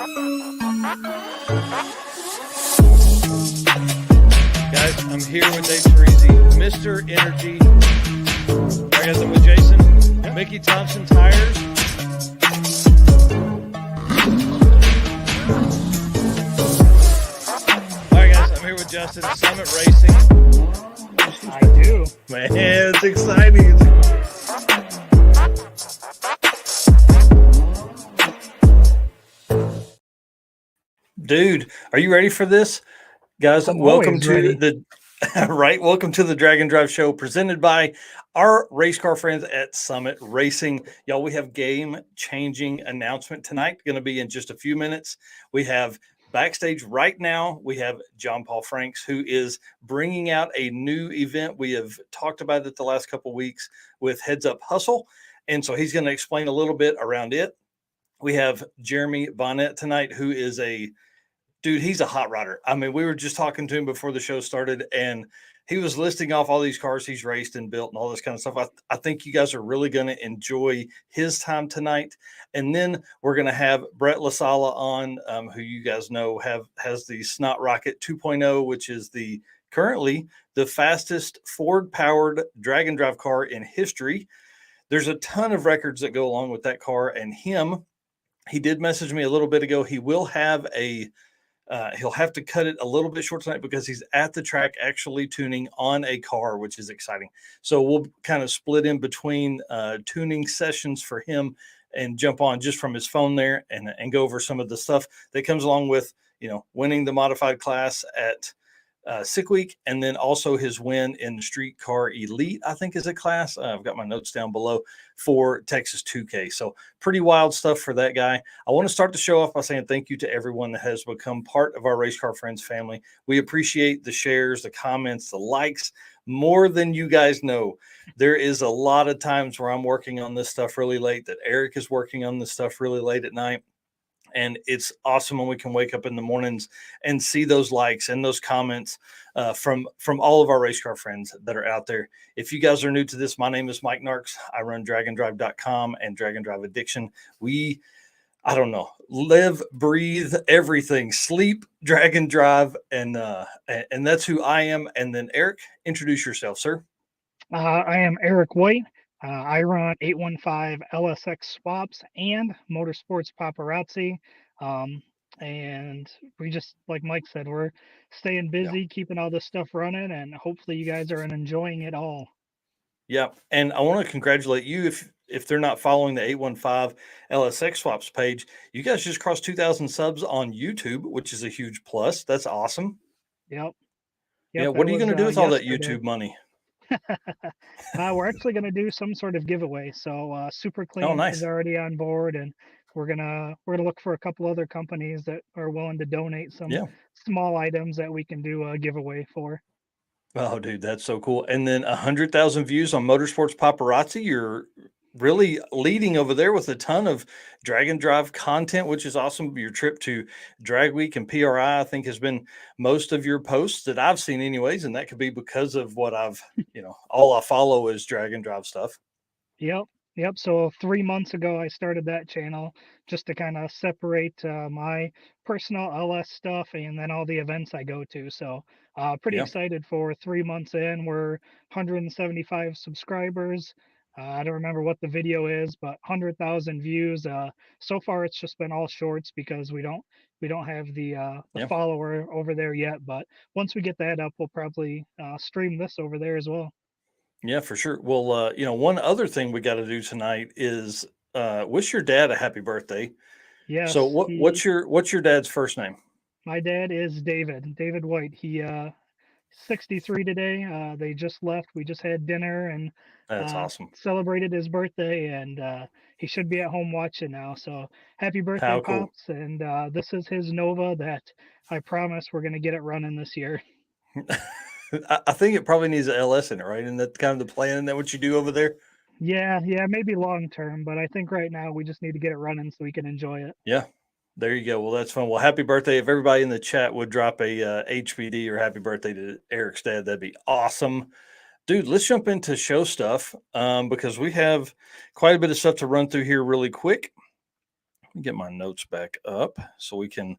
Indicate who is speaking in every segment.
Speaker 1: Guys, I'm here with Dave Parisi, Mr. Energy. All right, guys, I'm with Jason, Mickey Thompson Tires. All right, guys, I'm here with Justin, Summit Racing.
Speaker 2: I do.
Speaker 1: Man, it's exciting. Dude, are you ready for this? Guys, welcome to the welcome to the Drag and Drive show presented by our race car friends at Summit Racing. Y'all, we have game-changing announcement tonight. Going to be in just a few minutes. We have backstage right now. We have John Paul Franks, who is bringing out a new event. We have talked about it the last couple of weeks with Heads Up Hustle, and so he's going to explain a little bit around it. We have Jeremy Bonnett tonight, who is dude, he's a hot rodder. I mean, we were just talking to him before the show started, and he was listing off all these cars he's raced and built and all this kind of stuff. I think you guys are really going to enjoy his time tonight. And then we're going to have Brett LaSala on, who you guys know has the Snot Rocket 2.0, which is currently the fastest Ford-powered drag and drive car in history. There's a ton of records that go along with that car, and he did message me a little bit ago. He will have he'll have to cut it a little bit short tonight because he's at the track actually tuning on a car, which is exciting. So we'll kind of split in between tuning sessions for him and jump on just from his phone there and go over some of the stuff that comes along with, winning the modified class at Sick Week, and then also his win in Street Car Elite, I think is a class. I've got my notes down below for Texas 2K. So pretty wild stuff for that guy. I want to start the show off by saying thank you to everyone that has become part of our Race Car Friends family. We appreciate the shares, the comments, the likes more than you guys know. There is a lot of times where I'm working on this stuff really late, that Eric is working on this stuff really late at night. And it's awesome when we can wake up in the mornings and see those likes and those comments from all of our race car friends that are out there. If you guys are new to this, my name is Mike Narks. I run dragonddrive.com and Drag and Drive Addiction. We, I don't know, live, breathe, everything, sleep, drag and drive. And that's who I am. And then Eric, introduce yourself, sir.
Speaker 2: I am Eric White. I run 815 LSX Swaps and Motorsports Paparazzi. And we just, like Mike said, we're staying busy, keeping all this stuff running, and hopefully you guys are enjoying it all.
Speaker 1: Yeah. And I want to congratulate you. If they're not following the 815 LSX Swaps page, you guys just crossed 2,000 subs on YouTube, which is a huge plus. That's awesome.
Speaker 2: Yep.
Speaker 1: Yeah. What are you going to do with all that YouTube money?
Speaker 2: We're actually going to do some sort of giveaway. So Super Clean is already on board, and we're gonna look for a couple other companies that are willing to donate some small items that we can do a giveaway for.
Speaker 1: Oh, dude, that's so cool. And then 100,000 views on Motorsports Paparazzi. You're really leading over there with a ton of drag and drive content, which is awesome. Your trip to Drag Week and PRI, I think, has been most of your posts that I've seen anyways. And that could be because of what I've, all I follow is drag and drive stuff.
Speaker 2: Yep. So 3 months ago, I started that channel just to kind of separate my personal LS stuff and then all the events I go to. So pretty excited for 3 months in. We're 175 subscribers. I don't remember what the video is, but 100,000 views. So far, it's just been all shorts because we don't have the follower over there yet. But once we get that up, we'll probably stream this over there as well.
Speaker 1: Yeah, for sure. Well, one other thing we got to do tonight is wish your dad a happy birthday.
Speaker 2: Yeah.
Speaker 1: So what's your dad's first name?
Speaker 2: My dad is David White. He 63 today. They just left. We just had dinner and
Speaker 1: that's awesome.
Speaker 2: Celebrated his birthday, and he should be at home watching now. So happy birthday, Pops. And this is his Nova that I promise we're going to get it running this year.
Speaker 1: I think it probably needs an LS in it, right? And that's kind of the plan. Isn't that what you do over there?
Speaker 2: Yeah, maybe long term, but I think right now we just need to get it running so we can enjoy it.
Speaker 1: Yeah, there you go. Well, that's fun. Well, happy birthday. If everybody in the chat would drop a HBD or happy birthday to Eric's dad, that'd be awesome. Dude, let's jump into show stuff because we have quite a bit of stuff to run through here really quick. get my notes back up so we can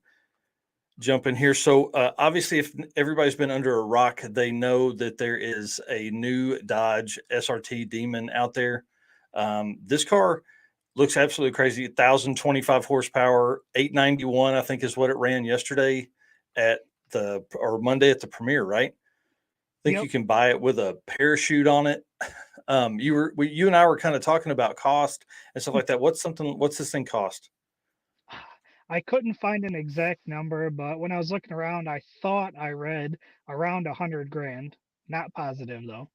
Speaker 1: jump in here. So obviously, if everybody's been under a rock, they know that there is a new Dodge SRT Demon out there. This car looks absolutely crazy. 1,025 horsepower, 891, I think is what it ran yesterday at or Monday at the premiere, right? I think
Speaker 2: Yep.
Speaker 1: you can buy it with a parachute on it. You and I were kind of talking about cost and stuff like that. What's this thing cost?
Speaker 2: I couldn't find an exact number, but when I was looking around, I thought I read around 100 grand. Not positive though.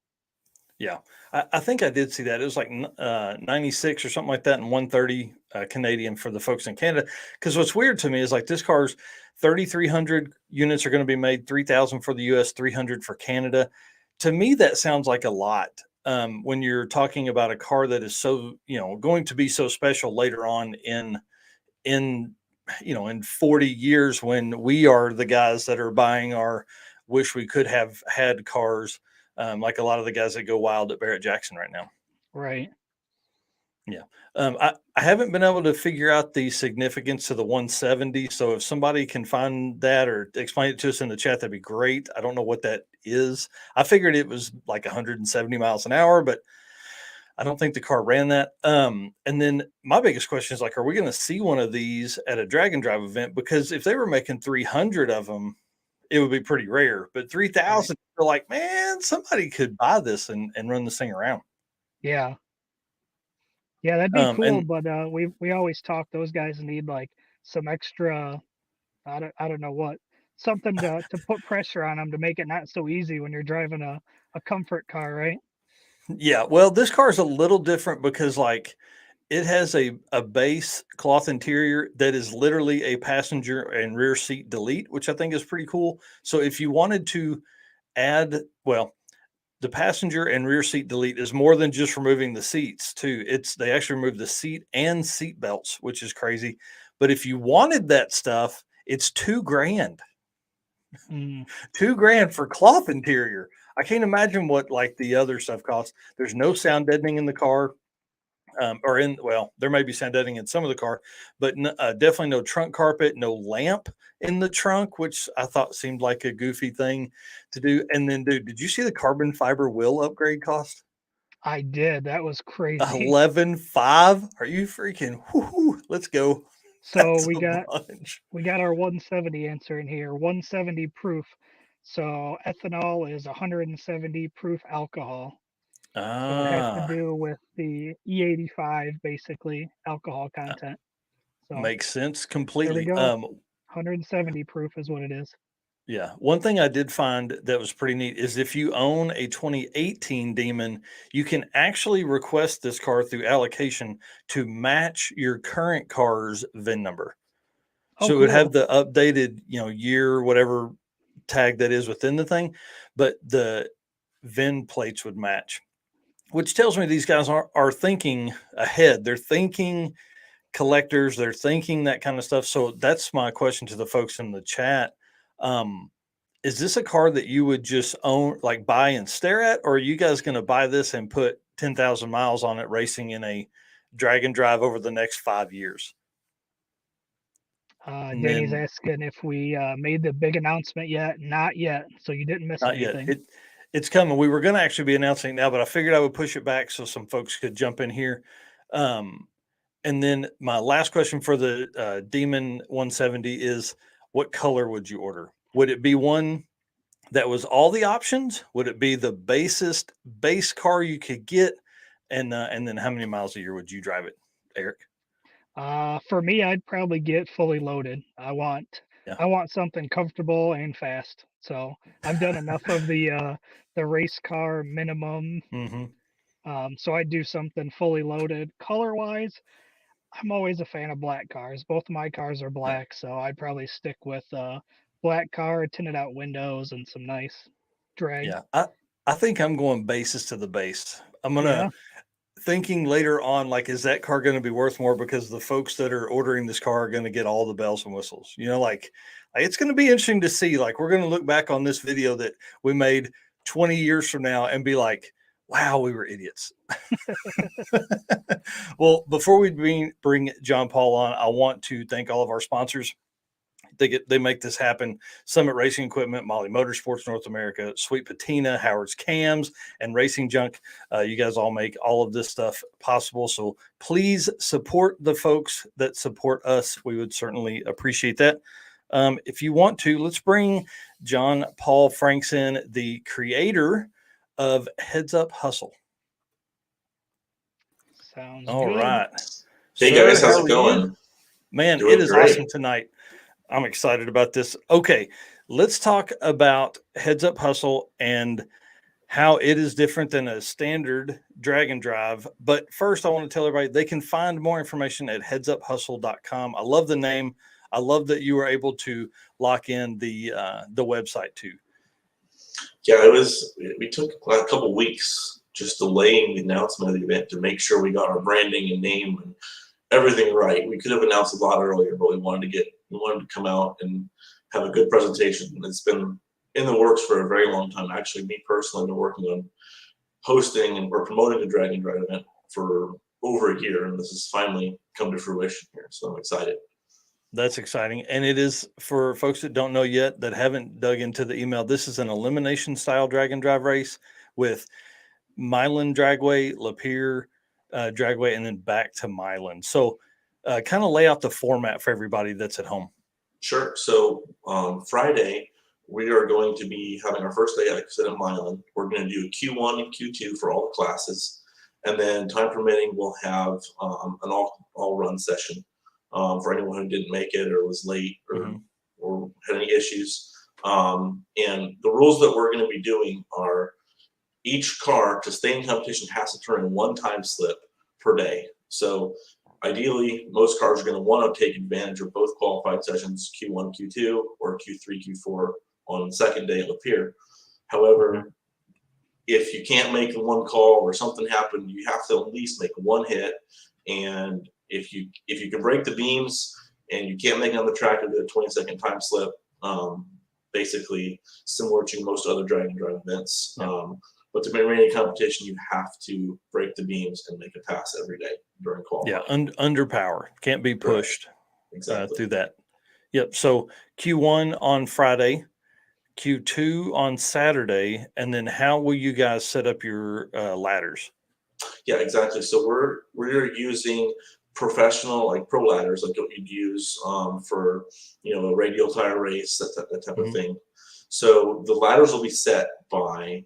Speaker 1: Yeah, I think I did see that. It was like 96 or something like that, and 130 Canadian for the folks in Canada. Because what's weird to me is like this car's 3,300 units are going to be made, 3,000 for the US, 300 for Canada. To me, that sounds like a lot when you're talking about a car that is so going to be so special later on in in 40 years when we are the guys that are buying our wish we could have had cars, like a lot of the guys that go wild at Barrett Jackson right now.
Speaker 2: Right.
Speaker 1: Yeah. I haven't been able to figure out the significance of the 170. So if somebody can find that or explain it to us in the chat, that'd be great. I don't know what that is. I figured it was like 170 miles an hour, but I don't think the car ran that. And then my biggest question is like, are we going to see one of these at a drag and drive event? Because if they were making 300 of them, it would be pretty rare. But
Speaker 2: Right.
Speaker 1: 3,000, they're like, man, somebody could buy this and run this thing around.
Speaker 2: Yeah. Yeah, that'd be cool,
Speaker 1: And
Speaker 2: but we always talk those guys need like some extra I don't know what, something to put pressure on them to make it not so easy when you're driving a comfort car, right?
Speaker 1: yeah, well, this car is a little different because like it has a base cloth interior that is literally a passenger and rear seat delete, which I think is pretty cool. So if you wanted to add, well, the passenger and rear seat delete is more than just removing the seats too. They actually remove the seat and seat belts, which is crazy. But if you wanted that stuff, it's 2 grand.
Speaker 2: Mm,
Speaker 1: 2 grand for cloth interior. I can't imagine what like the other stuff costs. There's no sound deadening in the car. There may be sound deadening in some of the car, but definitely no trunk carpet, no lamp in the trunk, which I thought seemed like a goofy thing to do. And then, dude, did you see the carbon fiber wheel upgrade cost?
Speaker 2: I did. That was crazy.
Speaker 1: 11.5. Are you freaking? Whoo, let's go.
Speaker 2: So
Speaker 1: That's
Speaker 2: we
Speaker 1: a
Speaker 2: got
Speaker 1: bunch.
Speaker 2: we got our 170 answer in here, 170 proof. So ethanol is 170 proof alcohol. So it has to
Speaker 1: Ah,
Speaker 2: do with the E85 basically alcohol
Speaker 1: uh,
Speaker 2: content. So
Speaker 1: makes sense
Speaker 2: there we
Speaker 1: completely.
Speaker 2: go. 170 proof is what it is.
Speaker 1: Yeah. One thing I did find that was pretty neat is if you own a 2018 Demon, you can actually request this car through allocation to match your current car's VIN number.
Speaker 2: Oh,
Speaker 1: So it would have
Speaker 2: cool.
Speaker 1: the updated, year, whatever tag that is within the thing, but the VIN plates would match, which tells me these guys are thinking ahead. They're thinking collectors, they're thinking that kind of stuff. So that's my question to the folks in the chat. Um, is this a car that you would just own, like buy and stare at, or are you guys going to buy this and put 10,000 miles on it racing in a drag and drive over the next 5 years? And
Speaker 2: Danny's
Speaker 1: then,
Speaker 2: asking if we made the big announcement yet. Not yet. So you didn't miss
Speaker 1: not yet.
Speaker 2: anything.
Speaker 1: It's coming. We were going to actually be announcing it now, but I figured I would push it back so some folks could jump in here. Um, and then my last question for the Demon 170 is, what color would you order? Would it be one that was all the options? Would it be the basest base car you could get? And then how many miles a year would you drive it, Eric?
Speaker 2: For me, I'd probably get fully loaded.
Speaker 1: Yeah.
Speaker 2: I want something comfortable and fast. So I've done enough of the race car minimum.
Speaker 1: Hmm.
Speaker 2: So I'd do something fully loaded. Color wise, I'm always a fan of black cars. Both of my cars are
Speaker 1: Yeah.
Speaker 2: black, so I'd probably stick with black car, tinted out windows, and some nice drag.
Speaker 1: Yeah. I think I'm going basis to the base. I'm
Speaker 2: Yeah.
Speaker 1: gonna thinking later on, like, is that car going to be worth more because the folks that are ordering this car are going to get all the bells and whistles? Like it's going to be interesting to see. Like, we're going to look back on this video that we made 20 years from now and be like, Wow, we were idiots. Well, before we bring John Paul on, I want to thank all of our sponsors. They make this happen. Summit Racing Equipment, Molly Motorsports North America, Sweet Patina, Howard's Cams, and Racing Junk. You guys all make all of this stuff possible. So please support the folks that support us. We would certainly appreciate that. If you want to, let's bring John Paul Franks in, the creator of Heads Up Hustle.
Speaker 2: Sounds
Speaker 1: all
Speaker 2: good.
Speaker 1: Right.
Speaker 3: Hey guys, how's it going?
Speaker 1: Man, doing it is great. Awesome tonight. I'm excited about this. Okay, let's talk about Heads Up Hustle and how it is different than a standard drag and drive. But first, I want to tell everybody they can find more information at headsuphustle.com. I love the name. I love that you were able to lock in the website too.
Speaker 3: Yeah, we took a couple weeks just delaying the announcement of the event to make sure we got our branding and name and everything right. We could have announced a lot earlier, but we wanted to come out and have a good presentation. It's been in the works for a very long time. Actually, me personally, I've been working on hosting or promoting the Drag and Drive event for over a year, and this has finally come to fruition here. So I'm excited.
Speaker 1: That's exciting. And it is, for folks that don't know yet, that haven't dug into the email, this is an elimination style drag and drive race with Milan Dragway, Lapeer Dragway, and then back to Milan. So kind of lay out the format for everybody that's at home.
Speaker 3: Sure. So Friday, we are going to be having our first day, like I said, at Milan. We're going to do Q1 and Q2 for all the classes. And then time permitting, we'll have an all run session for anyone who didn't make it or was late or had any issues. And the rules that we're going to be doing are each car to stay in competition has to turn in one time slip per day. So ideally, most cars are going to want to take advantage of both qualified sessions, Q1, Q2, or Q3, Q4 on the second day at Lapeer. However, if you can't make the one call or something happened, you have to at least make one hit. And if you can break the beams and you can't make it on the track, you'll do a 20-second time slip, basically similar to most other drag and drive events. But to maintain any competition, you have to break the beams and make a pass every day during qualifying.
Speaker 1: Yeah, under power. Can't be pushed through that. Yep. So Q1 on Friday, Q2 on Saturday, and then how will you guys set up your ladders?
Speaker 3: Yeah, exactly. So we're using professional, like pro ladders, like what you'd use for a radial tire race, that type of thing. So the ladders will be set by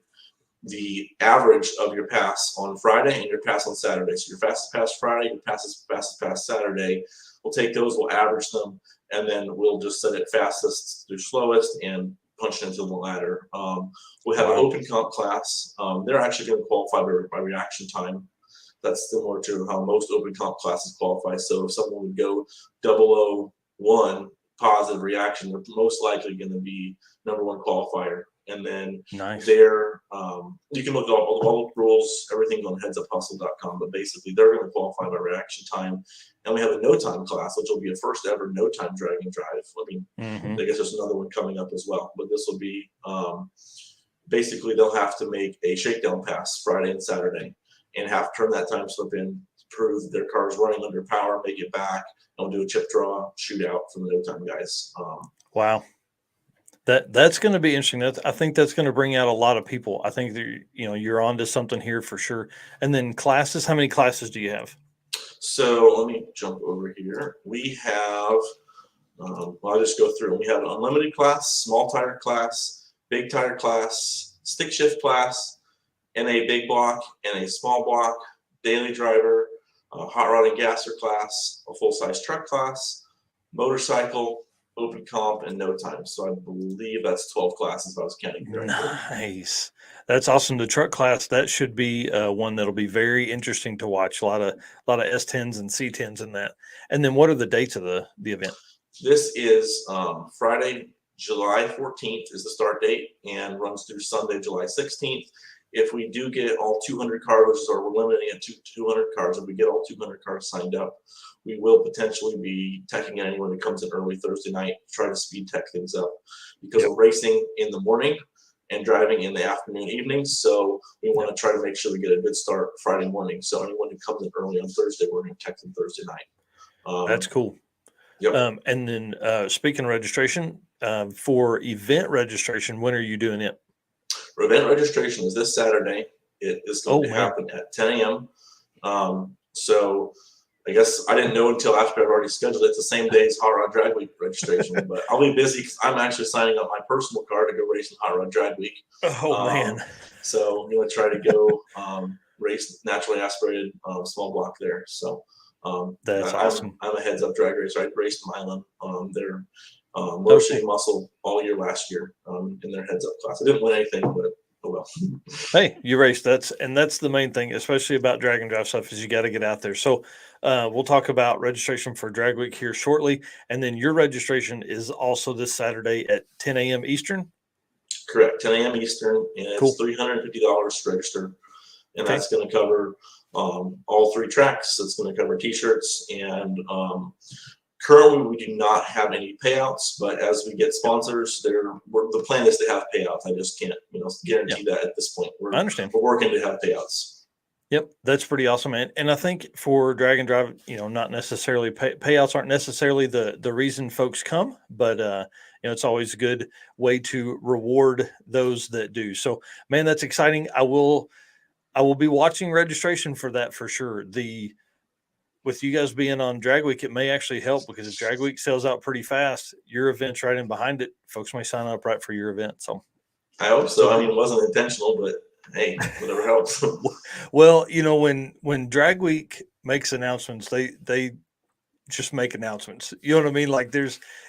Speaker 3: the average of your pass on Friday and your pass on Saturday. So your fastest pass Friday, your fastest pass Saturday. We'll take those, we'll average them, and then we'll just set it fastest through slowest and punch it into the ladder. We'll have an open comp class. They're actually going to qualify by reaction time. That's similar to how most open comp classes qualify. So if someone would go 001 positive reaction, they're most likely going to be #1 qualifier. And then there, you can look at all the rules, everything's on headsuphustle.com, but basically they're going to qualify by reaction time. And we have a no time class, which will be a first ever no time drag and drive. I mean, I guess there's another one coming up as well, but this will be basically they'll have to make a shakedown pass Friday and Saturday and have to turn that time slip in to prove that their car is running under power, make it back, and we'll do a chip draw shootout for the no time guys.
Speaker 1: Wow. That's going to be interesting. I think that's going to bring out a lot of people. I think that, you're onto something here for sure. And then classes, how many classes do you have?
Speaker 3: So let me jump over here. We have, I'll just go through. We have an unlimited class, small tire class, big tire class, stick shift class, and a big block and a small block, daily driver, hot rod and gasser class, a full-size truck class, motorcycle, open comp, and no time. So I believe that's 12 classes if I was counting correctly.
Speaker 1: Nice. That's awesome. The truck class, that should be one that'll be very interesting to watch. A lot of S10s and C10s in that. And then what are the dates of the event?
Speaker 3: This is Friday, July 14th is the start date and runs through Sunday, July 16th. If we do get all 200 cars, which is we're limiting it to 200 cars, if we get all 200 cars signed up, we will potentially be teching anyone who comes in early Thursday night to try to speed tech things up because we're racing in the morning and driving in the afternoon, evenings. So we want to try to make sure we get a good start Friday morning. So anyone who comes in early on Thursday, we're going to text them Thursday night.
Speaker 1: That's cool.
Speaker 3: Yep.
Speaker 1: And then speaking of registration, for event registration, when are you doing it?
Speaker 3: For event registration is this Saturday. It is going to happen at 10 a.m. So I guess I didn't know until after I've already scheduled it. It's the same day as Hot Rod Drag Week registration, but I'll be busy because I'm actually signing up my personal car to go race in Hot Rod Drag Week.
Speaker 1: Oh, man.
Speaker 3: So I'm going to try to go race naturally aspirated small block there. So
Speaker 1: that's awesome.
Speaker 3: I'm a heads up drag racer. I raced Milan. They're Motor City Muscle all year last year in their heads up class. I didn't win anything, but oh well.
Speaker 1: Hey, you raced. That's the main thing, especially about drag and drive stuff, is you got to get out there. So we'll talk about registration for Drag Week here shortly, and then your registration is also this Saturday at 10 a.m. Eastern.
Speaker 3: Correct, 10 a.m. Eastern, and it's $350 to register, and that's going to cover all 3 tracks. It's going to cover T-shirts, and currently we do not have any payouts. But as we get sponsors, the plan is to have payouts. I just can't, guarantee that at this point.
Speaker 1: I understand.
Speaker 3: We're working to have payouts.
Speaker 1: Yep, that's pretty awesome, man. And I think for drag and drive, not necessarily payouts aren't necessarily the reason folks come, but it's always a good way to reward those that do. So, man, that's exciting. I will be watching registration for that for sure. With you guys being on Drag Week, it may actually help, because if Drag Week sells out pretty fast, your event's right in behind it. Folks may sign up right for your event. So
Speaker 3: I hope so. I mean, it wasn't intentional, but hey, whatever helps.
Speaker 1: Well, when Drag Week makes announcements, they just make announcements. You know what I mean? Like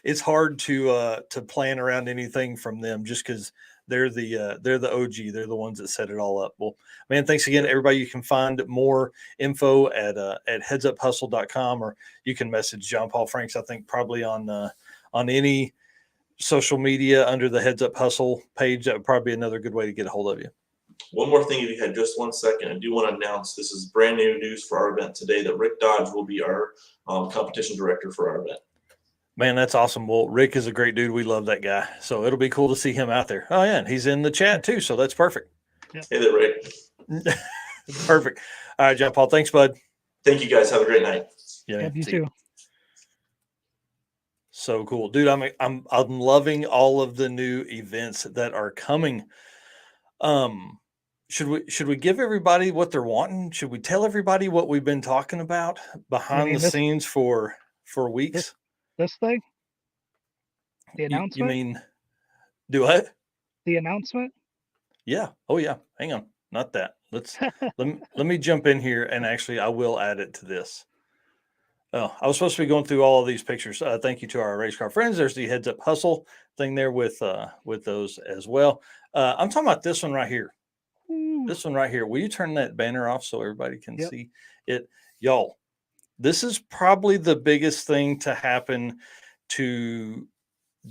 Speaker 1: it's hard to plan around anything from them, just because they're the OG. They're the ones that set it all up. Well, man, thanks again, everybody. You can find more info at headsuphustle.com, or you can message John Paul Franks, I think, probably on any social media under the Heads Up Hustle page. That would probably be another good way to get a hold of you.
Speaker 3: One more thing, if you had just 1 second, I do want to announce this is brand new news for our event today, that Rick Dodge will be our competition director for our event.
Speaker 1: Man, that's awesome. Well, Rick is a great dude. We love that guy. So it'll be cool to see him out there. Oh, yeah. And he's in the chat too. So that's perfect.
Speaker 3: Hey there, Rick.
Speaker 1: Perfect. All right, John Paul. Thanks, bud.
Speaker 3: Thank you, guys. Have a great night.
Speaker 2: Yeah, you too.
Speaker 1: So cool, dude. I'm loving all of the new events that are coming. Should we give everybody what they're wanting? Should we tell everybody what we've been talking about behind the scenes for weeks?
Speaker 2: This thing? The announcement?
Speaker 1: You mean do what?
Speaker 2: The announcement?
Speaker 1: Yeah. Oh yeah. Hang on. Not that. Let me jump in here, and actually I will add it to this. Oh, I was supposed to be going through all of these pictures. Thank you to our race car friends. There's the Heads Up Hustle thing there with those as well. I'm talking about this one right here. This one right here. Will you turn that banner off so everybody can see it? Y'all, this is probably the biggest thing to happen to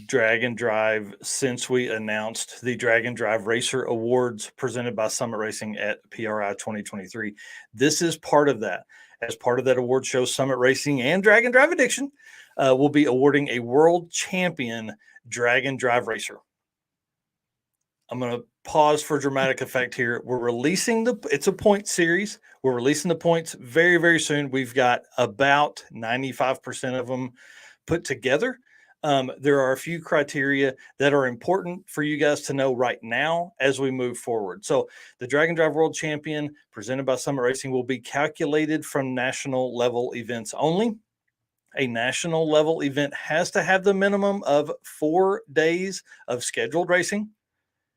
Speaker 1: Drag and Drive since we announced the Drag and Drive Racer Awards presented by Summit Racing at PRI 2023. This is part of that. As part of that award show, Summit Racing and Drag and Drive Addiction will be awarding a world champion Drag and Drive racer. I'm going to pause for dramatic effect here. We're releasing it's a point series. We're releasing the points very, very soon. We've got about 95% of them put together. There are a few criteria that are important for you guys to know right now as we move forward. So the Drag and Drive World Champion presented by Summit Racing will be calculated from national level events only. A national level event has to have the minimum of 4 days of scheduled racing,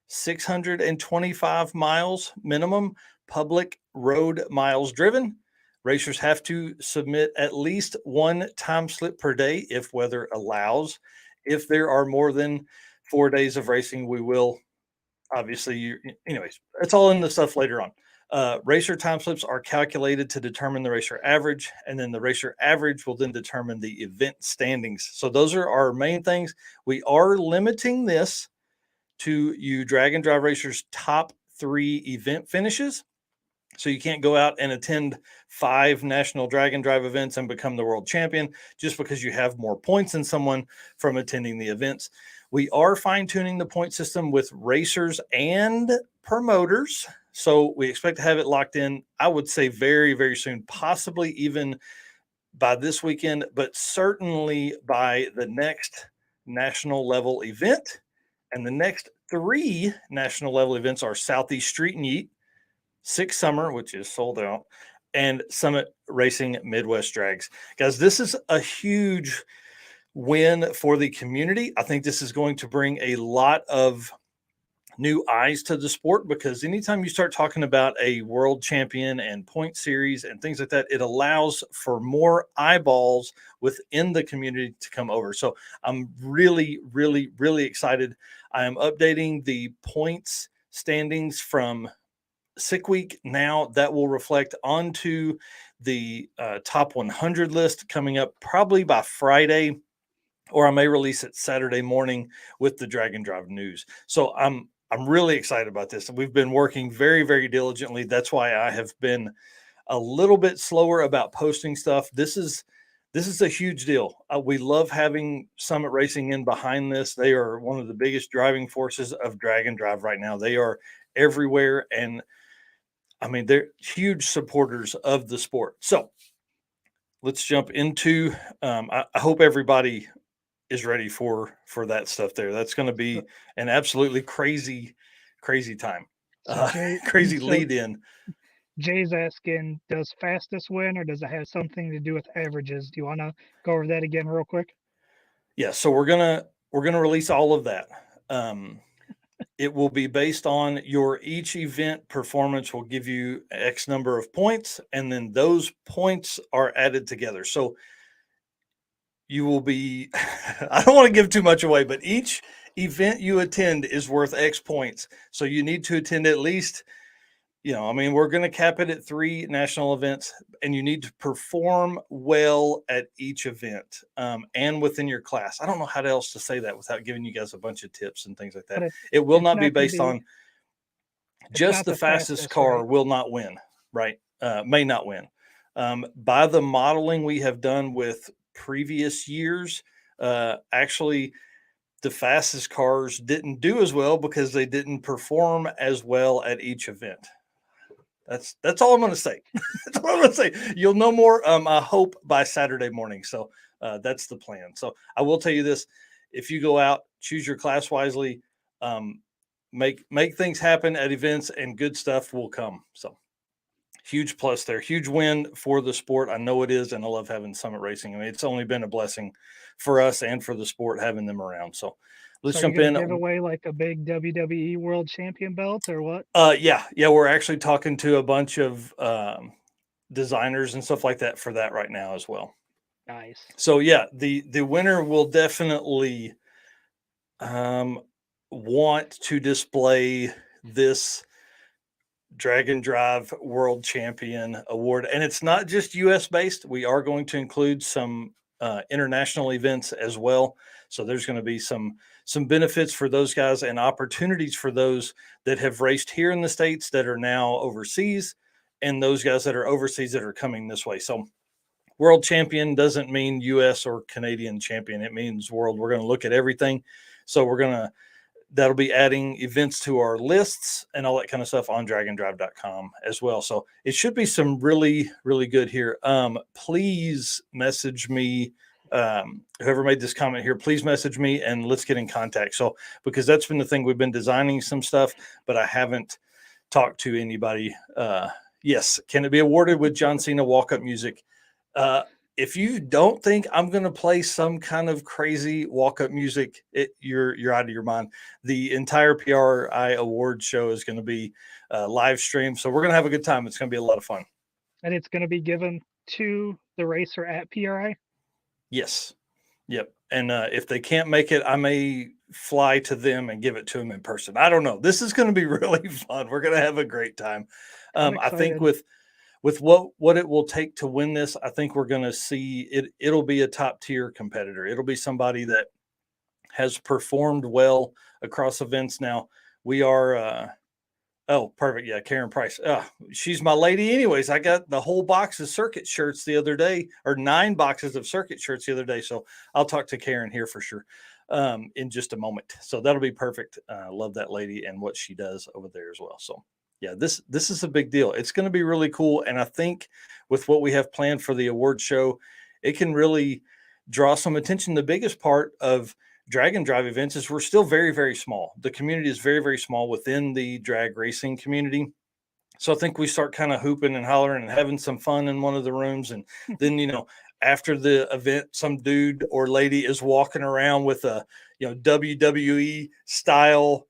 Speaker 1: 625 miles minimum public road miles driven. Racers have to submit at least 1 time slip per day if weather allows. If there are more than 4 days of racing, we will obviously, anyways, it's all in the stuff later on. Racer time slips are calculated to determine the racer average, and then the racer average will then determine the event standings. So those are our main things. We are limiting this to you Drag and Drive racers' top 3 event finishes. So you can't go out and attend 5 national drag and drive events and become the world champion just because you have more points than someone from attending the events. We are fine-tuning the point system with racers and promoters. So we expect to have it locked in, I would say very, very soon, possibly even by this weekend, but certainly by the next national level event. And the next 3 national level events are Southeast Street and Yeet, Six Summer, which is sold out, and Summit Racing Midwest Drags. Guys, this is a huge win for the community. I think this is going to bring a lot of new eyes to the sport, because anytime you start talking about a world champion and point series and things like that, it allows for more eyeballs within the community to come over. So I'm really, really, really excited. I am updating the points standings from Sick Week now. That will reflect onto the top 100 list coming up probably by Friday, or I may release it Saturday morning with the Drag and Drive news. So I'm really excited about this. We've been working very, very diligently. That's why I have been a little bit slower about posting stuff. This is a huge deal. We love having Summit Racing in behind this. They are one of the biggest driving forces of Drag and Drive right now. They are everywhere, and I mean, they're huge supporters of the sport. So let's jump into. I hope everybody is ready for that stuff there. That's going to be an absolutely crazy time. Crazy lead in.
Speaker 2: Jay's asking, does fastest win, or does it have something to do with averages? Do you want to go over that again real quick?
Speaker 1: Yeah, so we're gonna release all of that. It will be based on your each event performance will give you X number of points, and then those points are added together. So you will be, I don't want to give too much away, but each event you attend is worth X points. So you need to attend at least, I mean, we're going to cap it at 3 national events, and you need to perform well at each event and within your class. I don't know how else to say that without giving you guys a bunch of tips and things like that. It will not be based on just the fastest car, right? Will not win, right? May not win. By the modeling we have done with previous years, actually the fastest cars didn't do as well because they didn't perform as well at each event. That's all I'm going to say. That's all I'm going to say. You'll know more, I hope, by Saturday morning. So that's the plan. So I will tell you this: if you go out, choose your class wisely, make things happen at events, and good stuff will come. So huge plus there, huge win for the sport. I know it is, and I love having Summit Racing. I mean, it's only been a blessing for us and for the sport having them around. So let's jump in.
Speaker 2: Give away like a big WWE World Champion belt or what?
Speaker 1: Yeah, we're actually talking to a bunch of designers and stuff like that for that right now as well.
Speaker 2: Nice.
Speaker 1: So yeah, the winner will definitely want to display this Drag and Drive World Champion Award, and it's not just US based. We are going to include some international events as well. So there's going to be some benefits for those guys and opportunities for those that have raced here in the States that are now overseas, and those guys that are overseas that are coming this way. So world champion doesn't mean US or Canadian champion. It means world. We're going to look at everything. So that'll be adding events to our lists and all that kind of stuff on dragonddrive.com as well. So it should be some really, really good here. Please message me. Whoever made this comment here, please message me and let's get in contact. So, because that's been the thing, we've been designing some stuff, but I haven't talked to anybody. Yes. Can it be awarded with John Cena walk-up music? If you don't think I'm going to play some kind of crazy walk-up music, you're out of your mind. The entire PRI award show is going to be live streamed, so we're going to have a good time. It's going to be a lot of fun.
Speaker 2: And it's going to be given to the racer at PRI?
Speaker 1: Yes. Yep. And if they can't make it, I may fly to them and give it to them in person. I don't know. This is going to be really fun. We're going to have a great time. I think with what it will take to win this, I think we're going to see it. It'll be a top tier competitor. It'll be somebody that has performed well across events. Now we are Oh, perfect. Yeah, Karen Price. She's my lady anyways. I got the whole box of circuit shirts the other day, or 9 boxes of circuit shirts the other day. So I'll talk to Karen here for sure in just a moment. So that'll be perfect. Love that lady and what she does over there as well. So yeah, this is a big deal. It's going to be really cool. And I think with what we have planned for the award show, it can really draw some attention. The biggest part of drag and drive events is we're still very, very small. The community is very, very small within the drag racing community. So I think we start kind of hooping and hollering and having some fun in one of the rooms. And then, after the event, some dude or lady is walking around with a, WWE style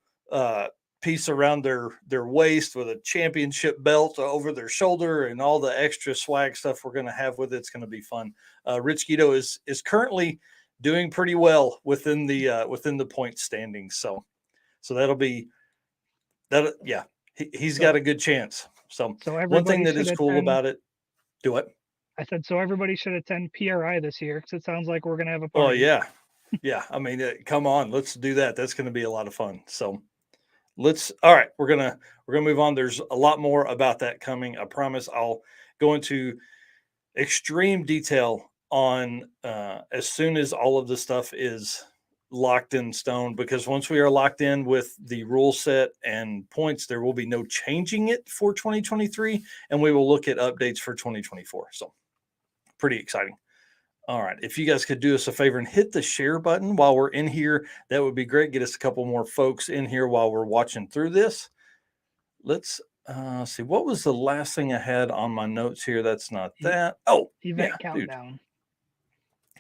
Speaker 1: piece around their waist with a championship belt over their shoulder and all the extra swag stuff we're going to have with it. It's going to be fun. Rich Guido is currently doing pretty well within the point standings. So that'll be that. Yeah, he's got a good chance. So one thing that is cool about it, do it.
Speaker 2: I said, so everybody should attend PRI this year because it sounds like we're going to have a
Speaker 1: Oh
Speaker 2: party.
Speaker 1: yeah. Yeah. I mean, come on, let's do that. That's going to be a lot of fun. So all right, we're going to move on. There's a lot more about that coming. I promise I'll go into extreme detail on as soon as all of the stuff is locked in stone, because once we are locked in with the rule set and points, there will be no changing it for 2023, and we will look at updates for 2024. So pretty exciting. All right, if you guys could do us a favor and hit the share button while we're in here, that would be great. Get us a couple more folks in here while we're watching through this. Let's see, what was the last thing I had on my notes here? That's not that. Oh,
Speaker 2: event countdown.
Speaker 1: Dude.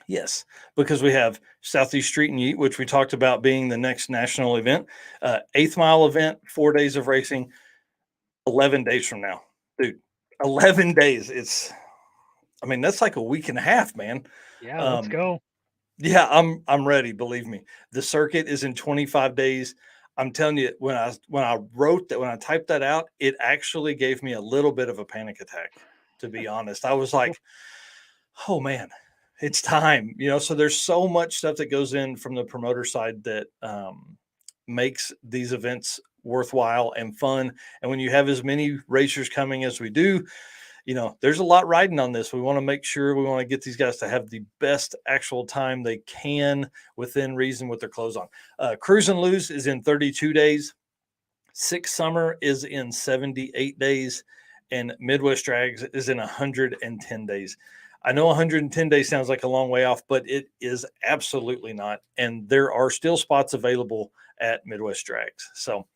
Speaker 1: Yes, because we have Southeast Street and Yeet, which we talked about being the next national event. 8th Mile event, 4 days of racing, 11 days from now. Dude, 11 days. That's like a week and a half, man.
Speaker 2: Yeah, let's go.
Speaker 1: Yeah, I'm ready, believe me. The circuit is in 25 days. I'm telling you, when I typed that out, it actually gave me a little bit of a panic attack, to be honest. I was like, oh man, it's time. So there's so much stuff that goes in from the promoter side that makes these events worthwhile and fun. And when you have as many racers coming as we do, there's a lot riding on this. We want to get these guys to have the best actual time they can within reason with their clothes on. Cruise and Lose is in 32 days. Six Summer is in 78 days. And Midwest Drags is in 110 days. I know 110 days sounds like a long way off, but it is absolutely not. And there are still spots available at Midwest Drags. So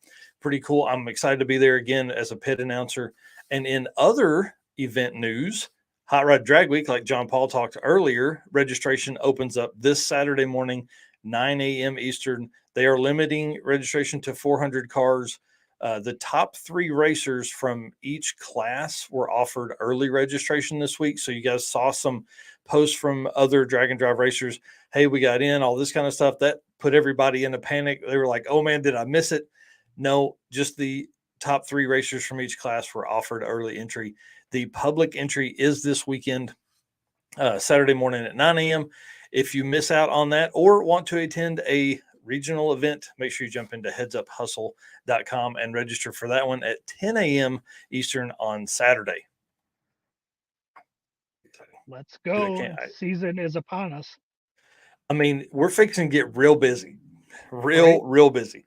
Speaker 1: pretty cool. I'm excited to be there again as a pit announcer. And in other event news, Hot Rod Drag Week, like John Paul talked earlier, registration opens up this Saturday morning, 9 a.m. Eastern. They are limiting registration to 400 cars. The top 3 racers from each class were offered early registration this week. So you guys saw some posts from other drag and drive racers. Hey, we got in, all this kind of stuff. That put everybody in a panic. They were like, oh man, did I miss it? No, just the top 3 racers from each class were offered early entry. The public entry is this weekend, Saturday morning at 9 a.m. If you miss out on that or want to attend a regional event, make sure you jump into headsuphustle.com and register for that one at 10 a.m. Eastern on Saturday.
Speaker 2: Let's go. Season is upon us.
Speaker 1: We're fixing to get real busy, real busy.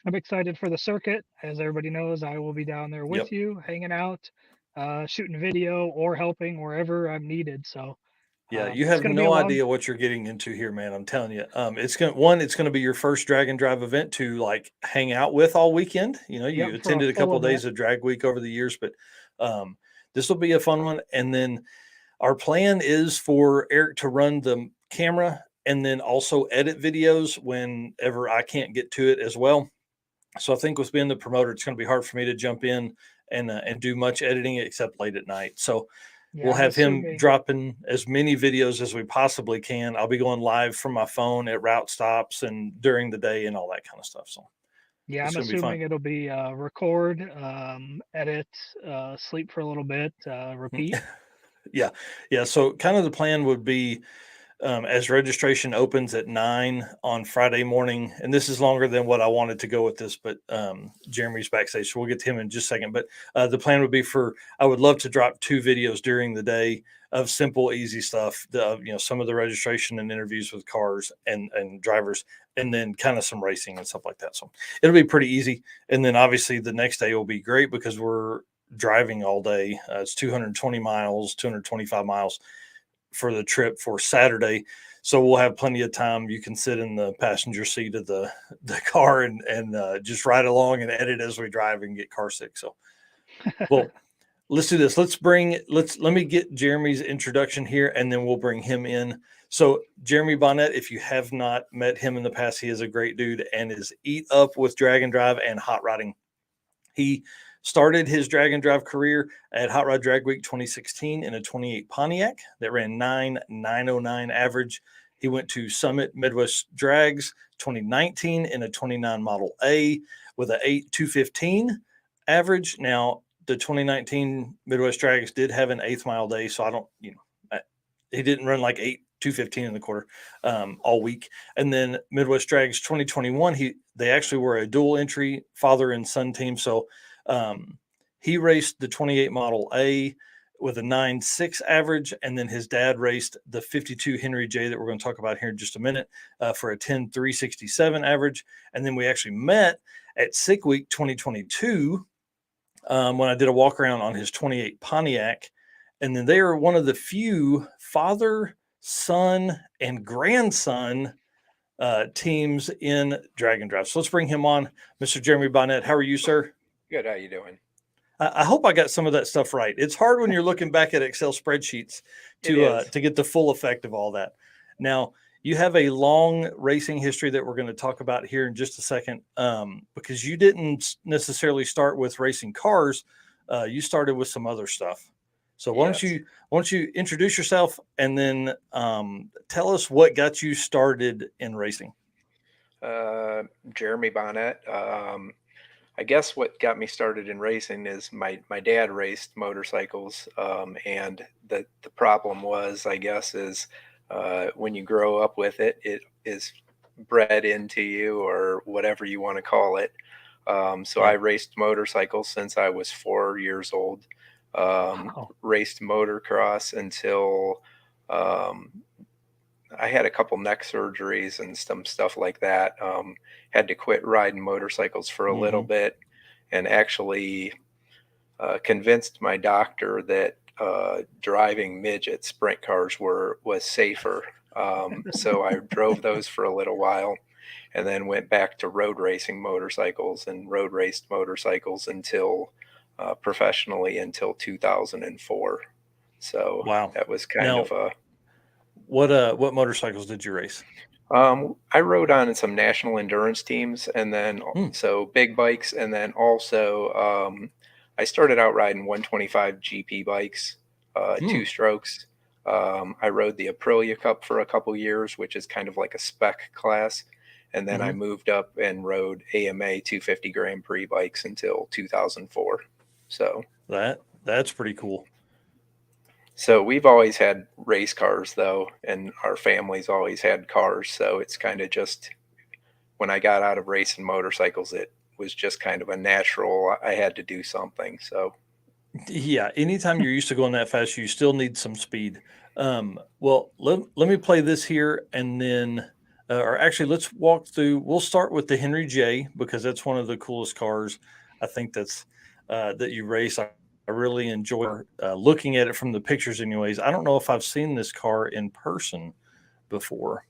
Speaker 2: I'm excited for the circuit. As everybody knows, I will be down there with you, hanging out, shooting video or helping wherever I'm needed. So
Speaker 1: yeah, you have no idea what you're getting into here, man. I'm telling you. It's gonna be your first drag and drive event to like hang out with all weekend. You attended a couple of days of drag week over the years, but this will be a fun one. And then our plan is for Eric to run the camera and then also edit videos whenever I can't get to it as well. So I think with being the promoter, it's going to be hard for me to jump in and do much editing except late at night. So we'll have him dropping as many videos as we possibly can. I'll be going live from my phone at route stops and during the day and all that kind of stuff. So
Speaker 2: yeah, I'm assuming it'll be record, edit, sleep for a little bit, repeat.
Speaker 1: Yeah. So kind of the plan would be as registration opens at 9 on Friday morning, and this is longer than what I wanted to go with this, but Jeremy's backstage, so we'll get to him in just a second. But the plan would be I would love to drop 2 videos during the day of simple, easy stuff. Some of the registration and interviews with cars and drivers, and then kind of some racing and stuff like that. So it'll be pretty easy. And then obviously the next day will be great because we're driving all day. It's 220 miles, 225 miles for the trip for Saturday. So we'll have plenty of time. You can sit in the passenger seat of the car and just ride along and edit as we drive and get car sick. So, well, let's do this. Let me get Jeremy's introduction here, and then we'll bring him in. So Jeremy Bonnett, if you have not met him in the past, he is a great dude and is eat up with drag and drive and hot rodding. He started his drag and drive career at Hot Rod Drag Week 2016 in a 28 Pontiac that ran 9.909 average. He went to Summit Midwest Drags 2019 in a 29 Model A with an 8.215 average. Now, the 2019 Midwest Drags did have an 8th mile day, so he didn't run like 8.215 in the quarter all week. And then Midwest Drags 2021, they actually were a dual entry father and son team. So he raced the 28 Model A with a 9.6 average, and then his dad raced the 52 Henry J that we're going to talk about here in just a minute for a 10.367 average. And then we actually met at Sick Week 2022 when I did a walk around on his 28 Pontiac. And then they are one of the few father, son, and grandson teams in drag and drive. So let's bring him on. Mr. Jeremy Bonnett, how are you, sir?
Speaker 4: Good. How you doing?
Speaker 1: I hope I got some of that stuff right. It's hard when you're looking back at Excel spreadsheets to get the full effect of all that. Now, you have a long racing history that we're going to talk about here in just a second, because you didn't necessarily start with racing cars. You started with some other stuff. So why don't you introduce yourself and then tell us what got you started in racing?
Speaker 4: Jeremy Bonnett. I guess what got me started in racing is my dad raced motorcycles, and the problem was, I guess, is when you grow up with it, it is bred into you, or whatever you want to call it. So I raced motorcycles since I was 4 years old. Raced motocross until I had a couple neck surgeries and some stuff like that. Had to quit riding motorcycles for a little bit, and actually convinced my doctor that driving midget sprint cars was safer. So I drove those for a little while, and then went back to road racing motorcycles and road raced motorcycles until professionally until 2004. So
Speaker 1: wow,
Speaker 4: that was kind of a.
Speaker 1: What motorcycles did you race?
Speaker 4: I rode on some national endurance teams, and then so big bikes, and then also I started out riding 125 GP bikes, 2-strokes. I rode the Aprilia Cup for a couple years, which is kind of like a spec class, and then I moved up and rode AMA 250 Grand Prix bikes until 2004. So
Speaker 1: that's pretty cool.
Speaker 4: So we've always had race cars, though, and our family's always had cars. So it's kind of just, when I got out of racing motorcycles, it was just kind of a natural, I had to do something. So
Speaker 1: yeah, anytime you're used to going that fast, you still need some speed. Well, let me play this here, and then or actually let's walk through. We'll start with the Henry J, because that's one of the coolest cars I think that you race. I really enjoy looking at it from the pictures anyways. I don't know if I've seen this car in person before.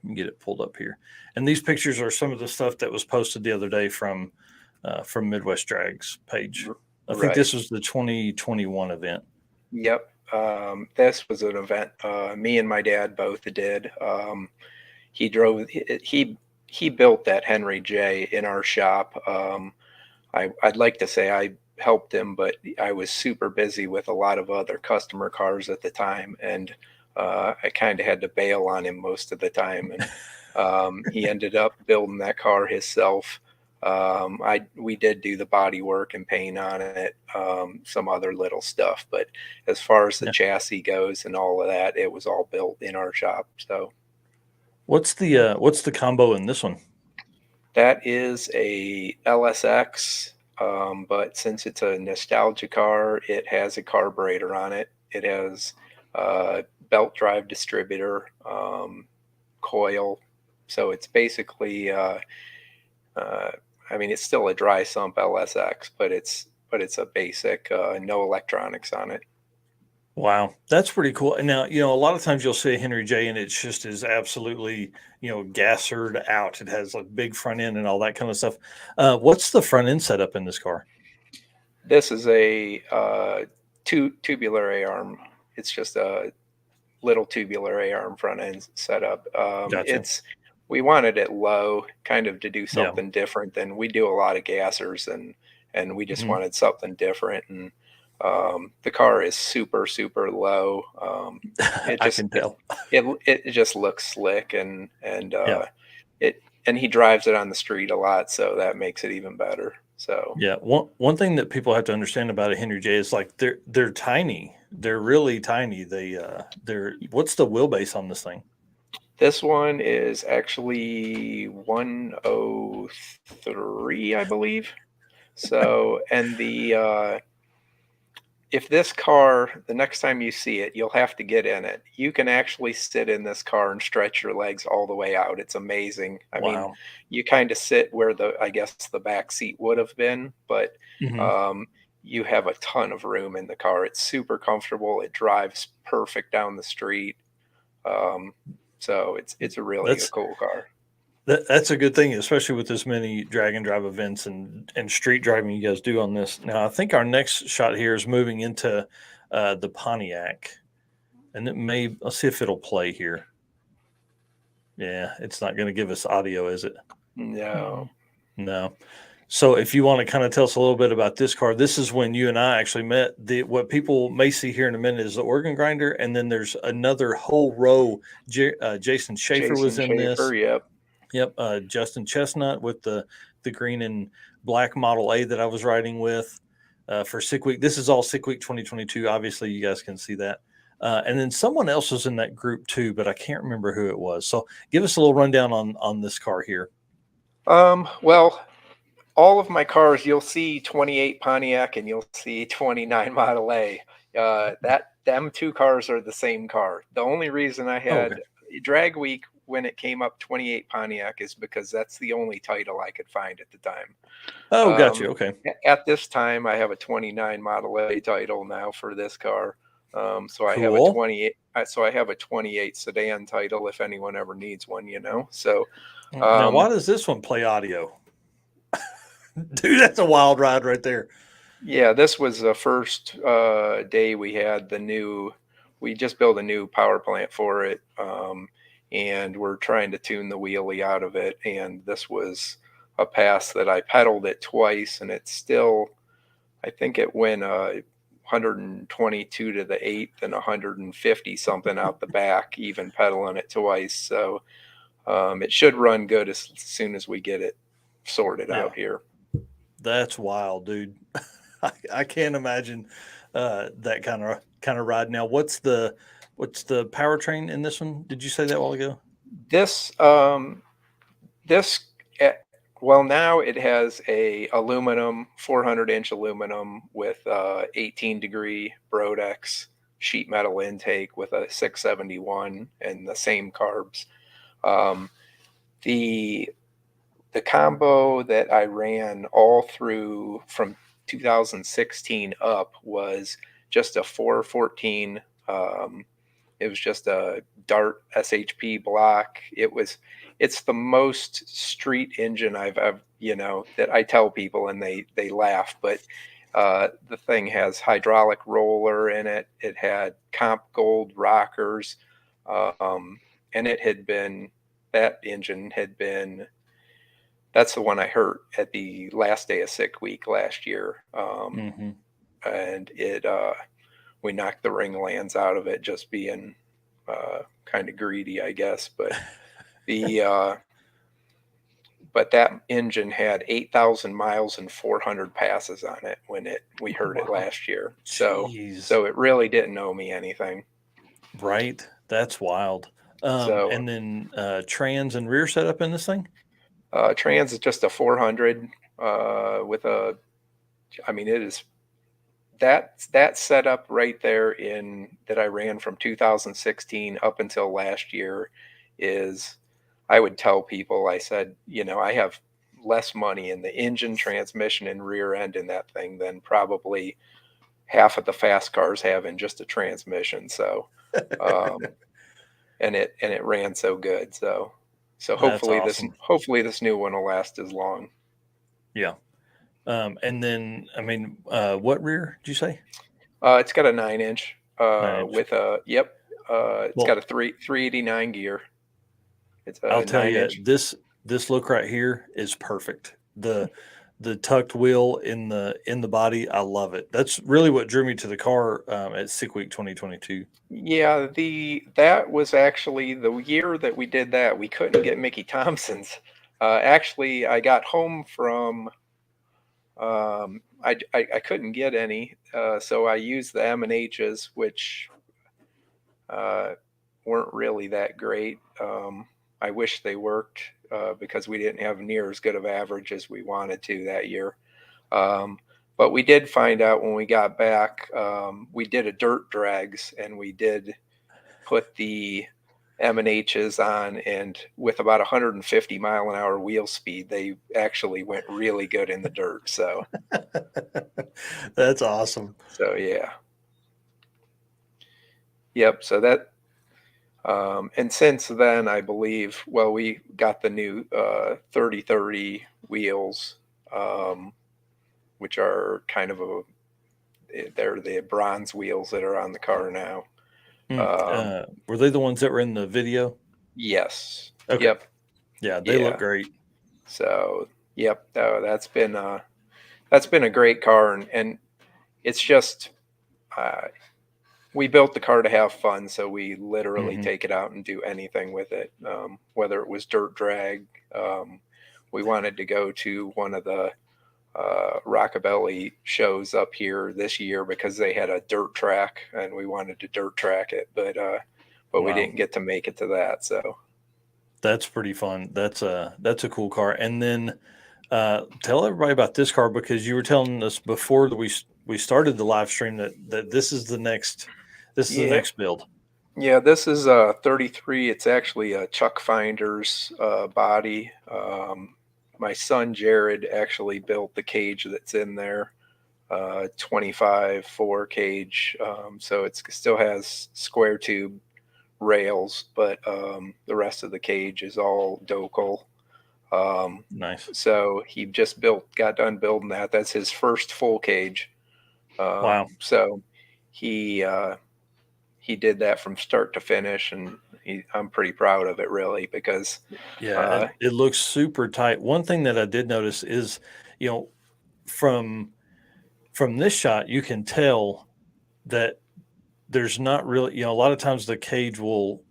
Speaker 1: Let me get it pulled up here. And these pictures are some of the stuff that was posted the other day from Midwest Drags page. I think this was the 2021 event.
Speaker 4: Yep. This was an event me and my dad both did. He built that Henry J in our shop. I'd like to say I helped him, but I was super busy with a lot of other customer cars at the time, and I kind of had to bail on him most of the time. And he ended up building that car himself. We did do the body work and paint on it, some other little stuff, but as far as the chassis goes and all of that, it was all built in our shop. So
Speaker 1: what's the combo in this one?
Speaker 4: that is a LSX, but since it's a nostalgia car, it has a carburetor on it. It has belt drive distributor, coil. So it's basically, I mean, it's still a dry sump LSX, but it's a basic, no electronics on it.
Speaker 1: Wow, that's pretty cool. And now, a lot of times you'll see a Henry J and it's just is absolutely, gassered out. It has like big front end and all that kind of stuff. What's the front end setup in this car?
Speaker 4: This is a tubular A-arm. It's just a little tubular A-arm front end setup.
Speaker 1: Gotcha.
Speaker 4: We wanted it low, kind of to do something different than we do a lot of gassers, and we just wanted something different. And the car is super, super low.
Speaker 1: I can tell.
Speaker 4: It just looks slick, and he drives it on the street a lot, so that makes it even better. So
Speaker 1: yeah, one thing that people have to understand about a Henry J is like they're tiny. They're really tiny. What's the wheelbase on this thing?
Speaker 4: This one is actually 103, I believe. So, and if this car, the next time you see it, you'll have to get in it. You can actually sit in this car and stretch your legs all the way out. It's amazing. I mean, you kind of sit where I guess the back seat would have been, but you have a ton of room in the car. It's super comfortable. It drives perfect down the street. So it's a really cool car.
Speaker 1: That's a good thing, especially with as many drag and drive events and street driving you guys do on this. Now, I think our next shot here is moving into the Pontiac, and let's see if it'll play here. Yeah, it's not going to give us audio, is it?
Speaker 4: No.
Speaker 1: So if you want to kind of tell us a little bit about this car, this is when you and I actually met. What people may see here in a minute is the organ grinder, and then there's another whole row. Jason Schaefer was in this. Yep. Justin Chestnut with the green and black Model A that I was riding with for Sick Week. This is all Sick Week 2022. Obviously, you guys can see that. And then someone else was in that group too, but I can't remember who it was. So give us a little rundown on this car here.
Speaker 4: Well, all of my cars, you'll see 28 Pontiac and you'll see 29 Model A. Them two cars are the same car. The only reason I had Drag Week when it came up 28 Pontiac is because that's the only title I could find at the time.
Speaker 1: Oh, gotcha. Okay.
Speaker 4: At this time, I have a 29 Model A title now for this car. So I have a 28. So I have a 28 sedan title if anyone ever needs one, So
Speaker 1: now, why does this one play audio? Dude, that's a wild ride right there.
Speaker 4: Yeah, this was the first day we had we just built a new power plant for it. And we're trying to tune the wheelie out of it. And this was a pass that I pedaled it twice, and it's still, I think it went 122 to the 8th and 150 something out the back, even pedaling it twice. So it should run good as soon as we get it sorted out here.
Speaker 1: That's wild, dude. I can't imagine that kind of ride. Now, what's the powertrain in this one? Did you say that a while ago?
Speaker 4: Well, now it has a aluminum 400-inch aluminum with 18-degree Brodex sheet metal intake with a 671 and the same carbs. The combo that I ran all through from 2016 up was just a 414. It was just a Dart SHP block. It's the most street engine I've ever, that I tell people and they laugh, but the thing has hydraulic roller in it. It had Comp Gold rockers. And that engine had been, that's the one I hurt at the last day of Sick Week last year. And we knocked the ring lands out of it just being kind of greedy, I guess. But but that engine had 8,000 miles and 400 passes on it when we heard it last year. So it really didn't owe me anything.
Speaker 1: Right. That's wild. And then trans and rear setup in this thing?
Speaker 4: Trans is just a 400 with a, I mean, it is that setup right there that I ran from 2016 up until last year is, I would tell people, I said, I have less money in the engine, transmission, and rear end in that thing than probably half of the fast cars have in just a transmission. So, and it ran so good. So hopefully
Speaker 1: awesome.
Speaker 4: this new one will last as long.
Speaker 1: Yeah. And then, I mean, what rear did you say?
Speaker 4: It's got a 9-inch, with a, it's got a 389 gear. It's a
Speaker 1: I'll tell you,
Speaker 4: 9-inch.
Speaker 1: this look right here is perfect. The tucked wheel in the body, I love it. That's really what drew me to the car at Sick Week 2022.
Speaker 4: Yeah, that was actually the year that we did that. We couldn't get Mickey Thompson's. Actually, I got home from, I couldn't get any, so I used the M&H's, which weren't really that great. I wish they worked because we didn't have near as good of average as we wanted to that year. But we did find out when we got back, we did a dirt drags, and we did put the M&H's on, and with about 150 mile an hour wheel speed, they actually went really good in the dirt. So
Speaker 1: that's awesome.
Speaker 4: So yeah. Yep. So that, and since then, I believe, well, we got the new 30-30 wheels, which are kind of they're the bronze wheels that are on the car now.
Speaker 1: Were they the ones that were in the video?
Speaker 4: Yes.
Speaker 1: Okay.
Speaker 4: Yep.
Speaker 1: Yeah, they look great.
Speaker 4: So, yep. That's been a great car, and it's just, we built the car to have fun, so we literally take it out and do anything with it. Whether it was dirt drag, we wanted to go to one of the Rockabilly shows up here this year because they had a dirt track, and we wanted to dirt track it, but we didn't get to make it to that. So
Speaker 1: that's pretty fun. That's a cool car. And then tell everybody about this car, because you were telling us before that we started the live stream that this is the next the next build.
Speaker 4: Yeah, this is a 33. It's actually a Chuck Finder's body. My son Jared actually built the cage that's in there, 25 4 cage. So it still has square tube rails, but the rest of the cage is all Docal.
Speaker 1: Nice.
Speaker 4: So he just got done building that. That's his first full cage.
Speaker 1: Wow.
Speaker 4: So he did that from start to finish, and I'm pretty proud of it, really, because
Speaker 1: it looks super tight. One thing that I did notice is, from this shot, you can tell that there's not really, a lot of times the cage will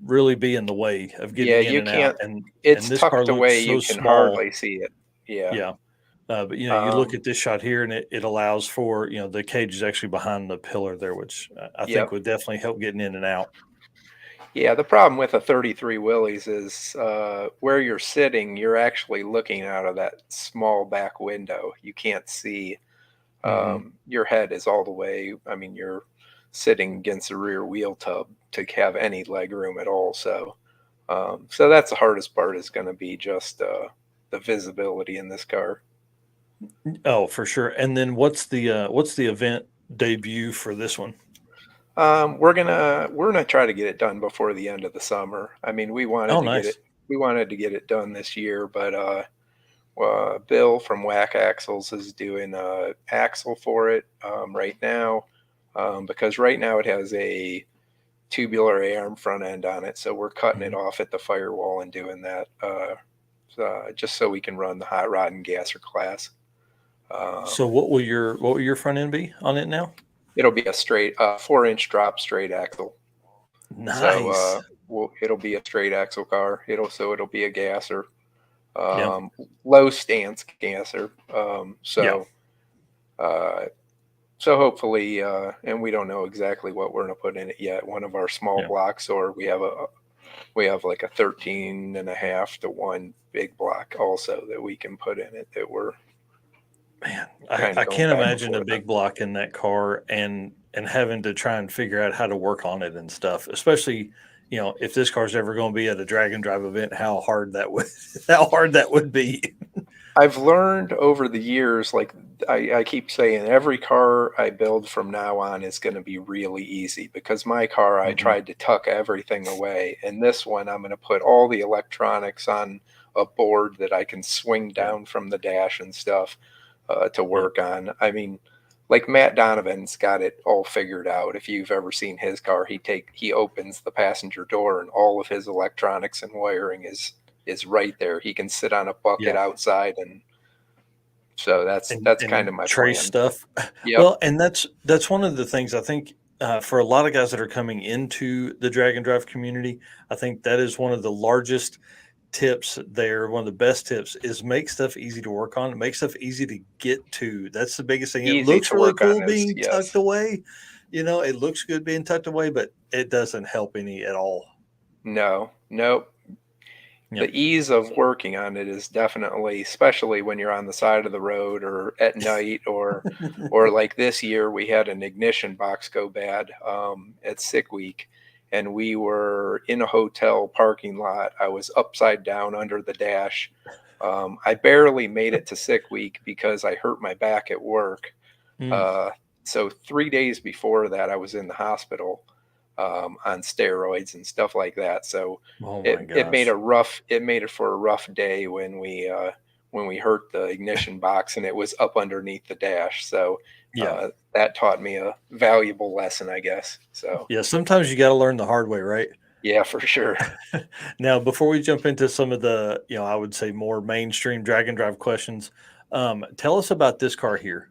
Speaker 1: really be in the way of getting in and out. And
Speaker 4: it's
Speaker 1: this
Speaker 4: tucked
Speaker 1: car looks
Speaker 4: away. You
Speaker 1: so
Speaker 4: can
Speaker 1: small.
Speaker 4: hardly see it. Yeah.
Speaker 1: Yeah. But you look at this shot here, and it allows for, the cage is actually behind the pillar there, which I think would definitely help getting in and out.
Speaker 4: Yeah, the problem with a 33 Willys is where you're sitting, you're actually looking out of that small back window. You can't see. Your head is all the way. I mean, you're sitting against the rear wheel tub to have any leg room at all. So, so that's the hardest part, is going to be just the visibility in this car.
Speaker 1: Oh, for sure. And then what's the event debut for this one?
Speaker 4: We're gonna try to get it done before the end of the summer. I mean, we wanted to get it done this year, but Bill from Whack Axles is doing a axle for it right now, because right now it has a tubular arm front end on it, so we're cutting it off at the firewall and doing that just so we can run the hot rod and gasser class.
Speaker 1: So what will your front end be on it now?
Speaker 4: It'll be a straight 4-inch drop straight axle.
Speaker 1: Nice.
Speaker 4: So it'll be a straight axle car. It'll be a gasser. low stance gasser. So hopefully, and we don't know exactly what we're going to put in it yet. One of our small blocks, or we have like a 13.5-to-1 big block also that we can put in it that we're.
Speaker 1: Man, I can't imagine a big block in that car and having to try and figure out how to work on it and stuff, especially, if this car's ever going to be at a drag and drive event, how hard that would be.
Speaker 4: I've learned over the years, like I keep saying, every car I build from now on is going to be really easy, because my car, I tried to tuck everything away. And this one, I'm going to put all the electronics on a board that I can swing down from the dash and stuff to work on. I mean, like Matt Donovan's got it all figured out. If you've ever seen his car, he opens the passenger door and all of his electronics and wiring is right there. He can sit on a bucket outside, and so that's kind of my
Speaker 1: trace
Speaker 4: plan.
Speaker 1: Stuff.
Speaker 4: Yep.
Speaker 1: Well, and that's one of the things I think for a lot of guys that are coming into the drag and drive community, I think that is one of the largest tips there. One of the best tips is make stuff easy to work on, make stuff easy to get to. That's the biggest thing. It looks really cool being tucked away. It looks good being tucked away, but it doesn't help any at all.
Speaker 4: Nope. The ease of working on it is definitely, especially when you're on the side of the road or at night, or like this year we had an ignition box go bad at Sick Week, and we were in a hotel parking lot. I was upside down under the dash. I barely made it to Sick Week because I hurt my back at work. So 3 days before that, I was in the hospital on steroids and stuff like that. So it made it for a rough day when we hurt the ignition box and it was up underneath the dash. So that taught me a valuable lesson, I guess. So
Speaker 1: sometimes you got to learn the hard way, right?
Speaker 4: Yeah, for sure.
Speaker 1: Now, before we jump into some of the, I would say more mainstream drag and drive questions, tell us about this car here.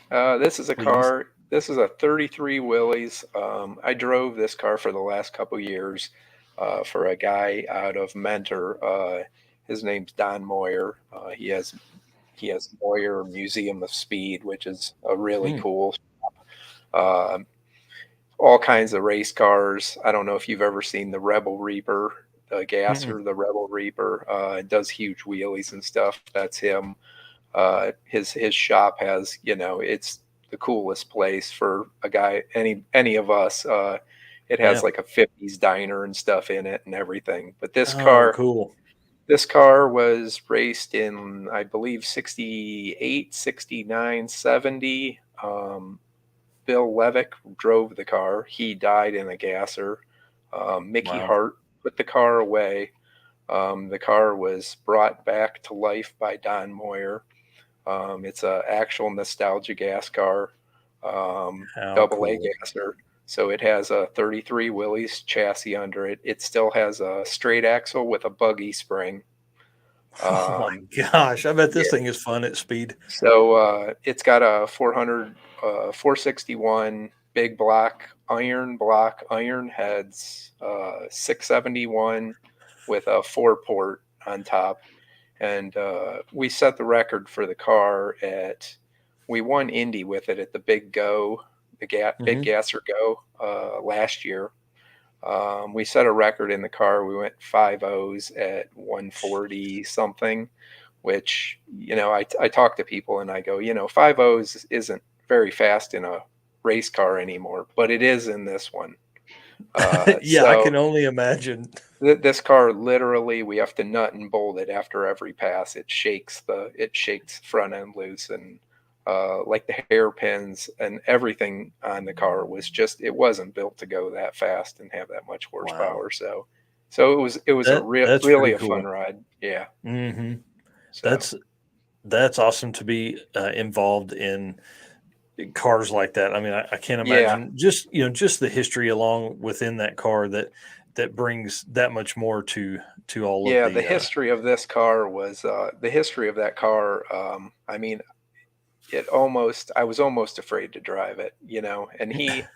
Speaker 4: This is a car. This is a 33 Willys. I drove this car for the last couple years for a guy out of Mentor. His name's Don Moyer. He has Moyer Museum of Speed, which is a really cool shop. All kinds of race cars. I don't know if you've ever seen the Rebel Reaper, the Gasser, the Rebel Reaper. It does huge wheelies and stuff. That's him. His shop has, it's the coolest place for a guy, any of us. It has like a 50s diner and stuff in it and everything. But this car was raced in, I believe, 68, 69, 70. Bill Levick drove the car. He died in a gasser. Mickey Hart put the car away. The car was brought back to life by Don Moyer. It's an actual nostalgia gas car, double A gasser. So it has a 33 Willys chassis under it. It still has a straight axle with a buggy spring.
Speaker 1: Oh my gosh. I bet this thing is fun at speed.
Speaker 4: So it's got a 461 big block iron heads, 671 with a 4-port on top. And we set the record for the car we won Indy with it at the Big Go, Big Gasser Go last year. We set a record in the car. We went 5.0s at 140 something, which, I talk to people and I go, 5.0s isn't very fast in a race car anymore, but it is in this one.
Speaker 1: I can only imagine.
Speaker 4: This car, literally, we have to nut and bolt it after every pass. It shakes front end loose, and like the hairpins and everything on the car it wasn't built to go that fast and have that much horsepower. Wow. So it was really a fun ride. Yeah.
Speaker 1: Mm-hmm. So. That's awesome to be involved in cars like that. I mean, I can't imagine just the history along within that car that brings that much more to all of
Speaker 4: the history of this car was the history of that car. I mean, I was almost afraid to drive it, and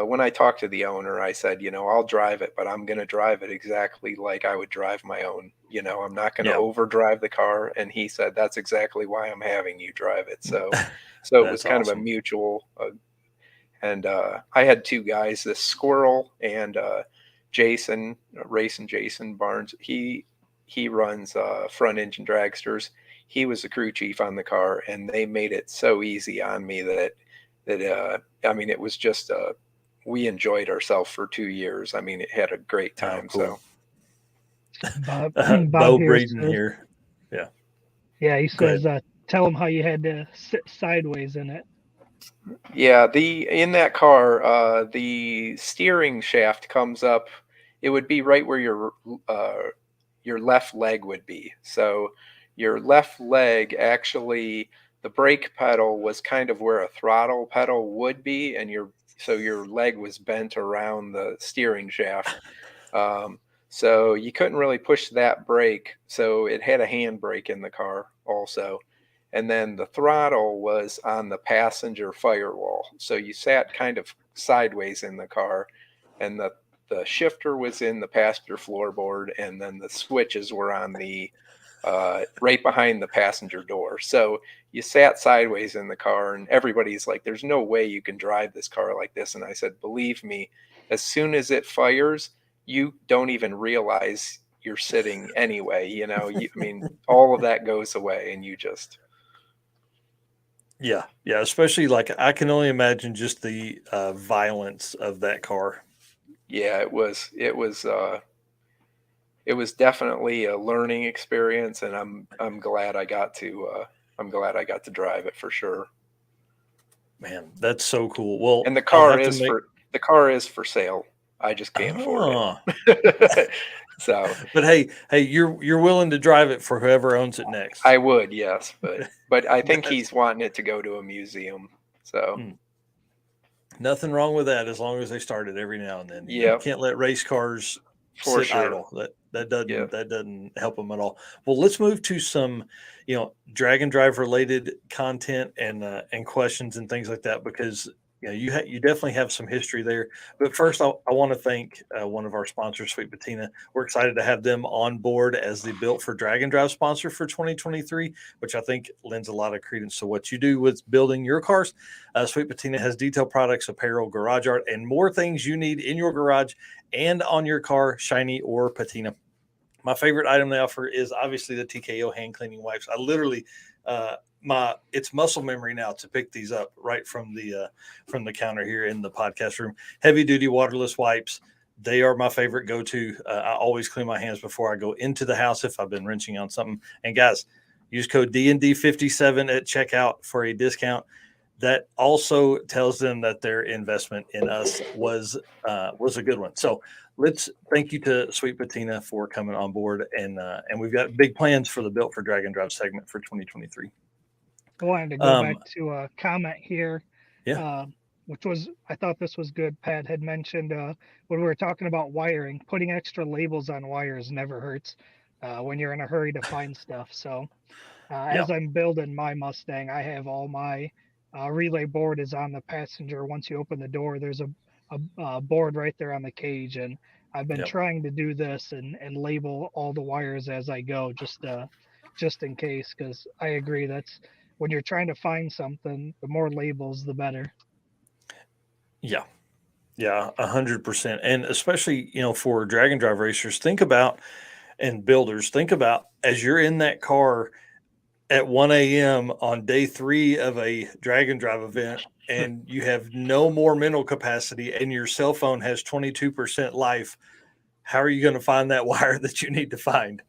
Speaker 4: when I talked to the owner, I said, I'll drive it, but I'm going to drive it exactly like I would drive my own. I'm not going to overdrive the car. And he said, that's exactly why I'm having you drive it. So it was kind of a mutual. And I had two guys, this Squirrel and Jason, Racing Jason Barnes. He runs front engine dragsters. He was the crew chief on the car, and they made it so easy on me that I mean, it was just we enjoyed ourselves for 2 years. I mean, it had a great time.
Speaker 1: Oh, cool.
Speaker 2: So Bob
Speaker 1: Bo Breeden here. Yeah.
Speaker 2: Yeah, he says tell him how you had to sit sideways in it.
Speaker 4: Yeah, in that car, the steering shaft comes up. It would be right where your left leg would be. So your left leg actually, the brake pedal was kind of where a throttle pedal would be, and your leg was bent around the steering shaft. So you couldn't really push that brake. So it had a handbrake in the car also. And then the throttle was on the passenger firewall. So you sat kind of sideways in the car, and the shifter was in the passenger floorboard, and then the switches were on the right behind the passenger door. So you sat sideways in the car, and everybody's like, there's no way you can drive this car like this. And I said, believe me, as soon as it fires, you don't even realize you're sitting anyway. I mean, all of that goes away, and you just.
Speaker 1: Yeah. Especially like I can only imagine just the violence of that car.
Speaker 4: Yeah, it was definitely a learning experience, and I'm glad I got to drive it for sure.
Speaker 1: Man, that's so cool. Well,
Speaker 4: and the car is for sale. I just can't afford it. So,
Speaker 1: but hey, you're willing to drive it for whoever owns it next.
Speaker 4: I would, yes, but I think he's wanting it to go to a museum. So,
Speaker 1: nothing wrong with that as long as they start it every now and then.
Speaker 4: You
Speaker 1: can't let race cars
Speaker 4: for
Speaker 1: sit
Speaker 4: sure.
Speaker 1: idle. That doesn't help them at all. Well, let's move to some, drag and drive related content and questions and things like that, because you definitely have some history there. But first, I want to thank one of our sponsors, Sweet Patina. We're excited to have them on board as the Built for Drag and Drive sponsor for 2023, which I think lends a lot of credence to what you do with building your cars. Sweet Patina has detailed products, apparel, garage art, and more things you need in your garage and on your car, shiny or patina. My favorite item they offer is obviously the TKO hand cleaning wipes. I literally, it's muscle memory now to pick these up right from the counter here in the podcast room. Heavy duty waterless wipes. They are my favorite go-to. I always clean my hands before I go into the house if I've been wrenching on something. And guys, use code DND57 at checkout for a discount. That also tells them that their investment in us was a good one. So let's thank you to Sweet Patina for coming on board, and we've got big plans for the Built for Drag and Drive segment for 2023.
Speaker 2: I wanted to go back to a comment here, which was, I thought this was good. Pat had mentioned when we were talking about wiring, putting extra labels on wires never hurts when you're in a hurry to find stuff. So as I'm building my Mustang, I have all my relay board is on the passenger. Once you open the door, there's a board right there on the cage, and I've been trying to do this and label all the wires as I go, just in case, because I agree that's when you're trying to find something, the more labels, the better.
Speaker 1: Yeah, 100%, and especially for drag and drive racers, think about, and builders, think about as you're in that car at 1 a.m. on day 3 of a drag and drive event, and you have no more mental capacity, and your cell phone has 22% life. How are you going to find that wire that you need to find?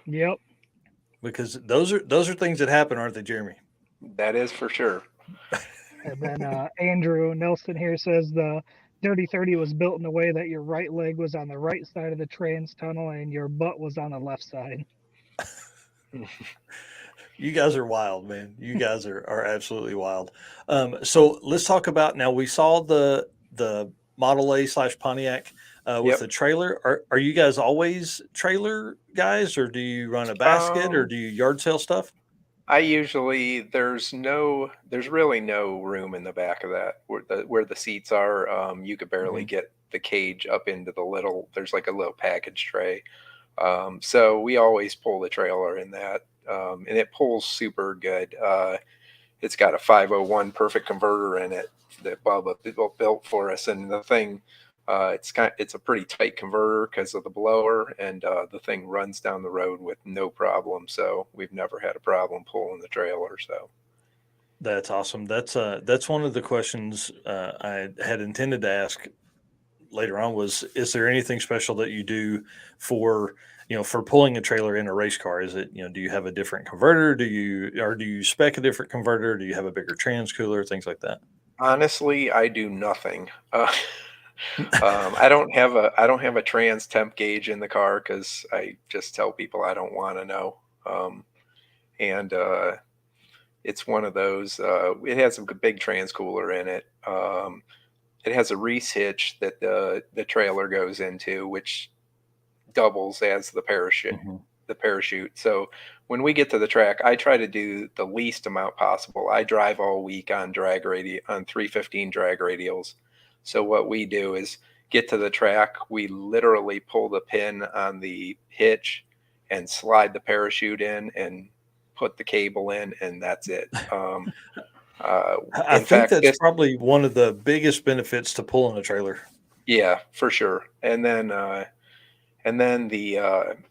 Speaker 2: Yep.
Speaker 1: Because those are things that happen, aren't they, Jeremy?
Speaker 4: That is for sure.
Speaker 2: And then Andrew Nelson here says the Dirty 30 was built in a way that your right leg was on the right side of the trans tunnel and your butt was on the left side.
Speaker 1: You guys are wild, man. You guys are absolutely wild. So let's talk about, now we saw the Model A / Pontiac with the trailer. Are you guys always trailer guys, or do you run a basket, or do you yard sale stuff?
Speaker 4: there's really no room in the back of that where the seats are. You could barely get the cage up into there's like a little package tray. So we always pull the trailer in that, and it pulls super good. It's got a 501 perfect converter in it that Bubba built for us, and the thing, it's a pretty tight converter because of the blower, and the thing runs down the road with no problem. So we've never had a problem pulling the trailer. So
Speaker 1: that's awesome. That's one of the questions I had intended to ask later on was, is there anything special that you do for, for pulling a trailer in a race car? Is it, do you have a different converter? Do you spec a different converter? Do you have a bigger trans cooler, things like that?
Speaker 4: honestly, I do nothing. I don't have a trans temp gauge in the car because I just tell people I don't want to know. And it's one of those. It has a big trans cooler in it. It has a Reese hitch that the trailer goes into, which doubles as the parachute. The parachute. So when we get to the track, I try to do the least amount possible. I drive all week on 315 drag radials. So what we do is get to the track. We literally pull the pin on the hitch and slide the parachute in and put the cable in, and that's it.
Speaker 1: I think that's probably one of the biggest benefits to pulling a trailer.
Speaker 4: Yeah, for sure. And then the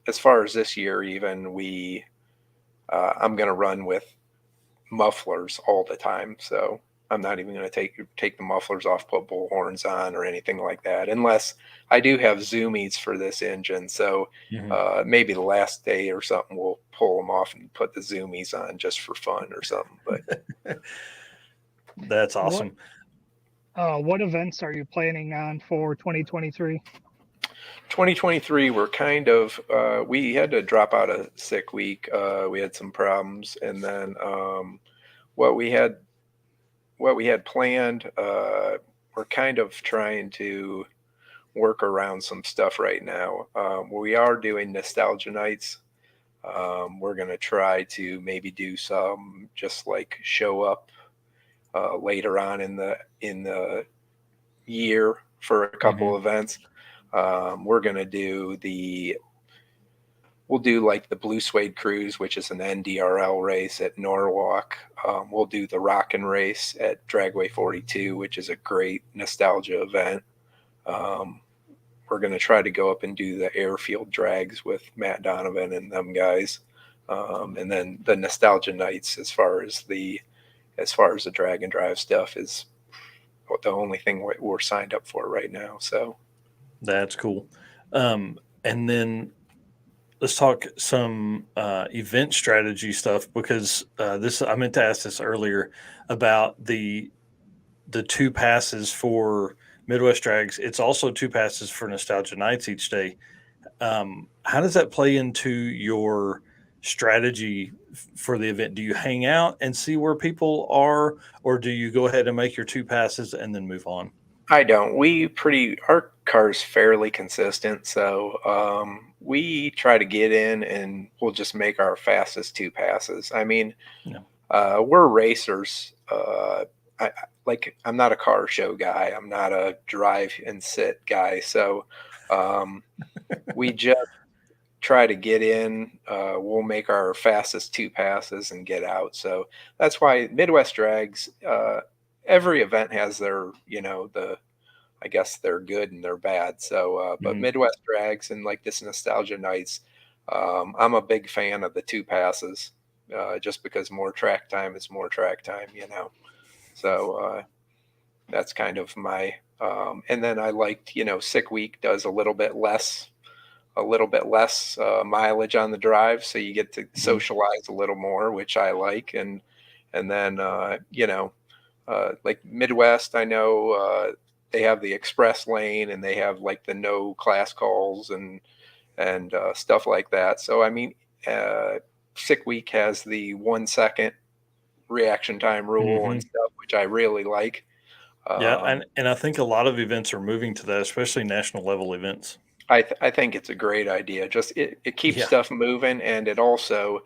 Speaker 4: as far as this year, even I'm going to run with mufflers all the time. So I'm not even going to take the mufflers off, put bull horns on or anything like that, unless I do have zoomies for this engine. So maybe the last day or something, we'll pull them off and put the zoomies on just for fun or something. But
Speaker 1: that's awesome.
Speaker 2: What events are you planning on for 2023?
Speaker 4: 2023, we're kind of we had to drop out a sick week. We had some problems, and then what we had planned, we're kind of trying to work around some stuff right now. We are doing nostalgia nights. We're going to try to maybe do some just like show up later on in the year for a couple events. We're going to we'll do like the Blue Suede Cruise, which is an NDRL race at Norwalk. We'll do the Rockin' Race at Dragway 42, which is a great nostalgia event. We're going to try to go up and do the airfield drags with Matt Donovan and them guys. And then the nostalgia nights, as far as the drag and drive stuff, is the only thing we're signed up for right now. So
Speaker 1: that's cool. And then let's talk some event strategy stuff, because I meant to ask this earlier about the 2 passes for Midwest Drags. It's also 2 passes for Nostalgia Nights each day. How does that play into your strategy for the event? Do you hang out and see where people are, or do you go ahead and make your 2 passes and then move on?
Speaker 4: I don't. Our car's fairly consistent, so we try to get in and we'll just make our fastest 2 passes. I mean, we're racers. I'm not a car show guy. I'm not a drive and sit guy. So we just try to get in. We'll make our fastest 2 passes and get out. So that's why Midwest Drags, every event has their, I guess they're good and they're bad. So, but Midwest Drags and like this Nostalgia Nights, I'm a big fan of the 2 passes, just because more track time is more track time, So that's kind of my, and then I liked, sick week does a little bit less mileage on the drive, so you get to socialize a little more, which I like. And then like Midwest, I know they have the express lane and they have like the no class calls and stuff like that. So I mean, sick week has the 1 second reaction time rule and stuff, which I really like.
Speaker 1: And I think a lot of events are moving to that, especially national level events.
Speaker 4: I think it's a great idea. Just it keeps stuff moving, and it also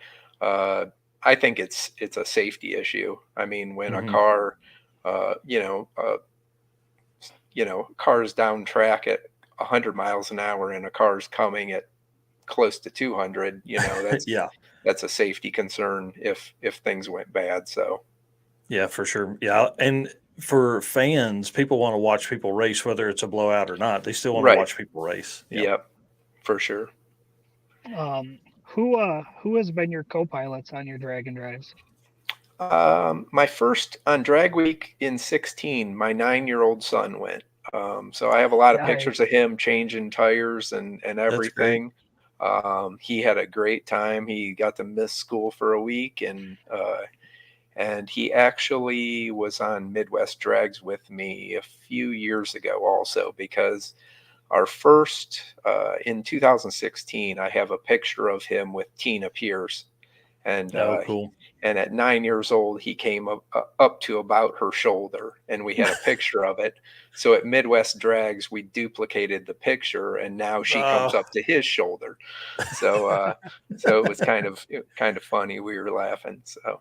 Speaker 4: I think it's a safety issue. I mean, when a car, car's down track at 100 miles an hour and a car's coming at close to 200,
Speaker 1: Yeah.
Speaker 4: that's a safety concern if things went bad. So
Speaker 1: Yeah, for sure. Yeah, and for fans, people want to watch people race, whether it's a blowout or not. They still want to
Speaker 4: right,
Speaker 1: watch people race. Yeah.
Speaker 4: yep, for sure.
Speaker 2: Who has been your co-pilots on your drag and drives?
Speaker 4: My first on drag week in 16, my 9-year-old son went. So I have a lot of pictures of him changing tires and
Speaker 1: That's great.
Speaker 4: everything. He had a great time. He got to miss school for a week, and he actually was on Midwest Drags with me a few years ago also, because our first in 2016, I have a picture of him with Tina Pierce, and
Speaker 1: Oh, cool.
Speaker 4: and at 9 years old, he came up to about her shoulder, and we had a picture of it. So at Midwest Drags, we duplicated the picture, and now she comes
Speaker 1: Oh,
Speaker 4: up to his shoulder. So so it was kind of funny. We were laughing. So,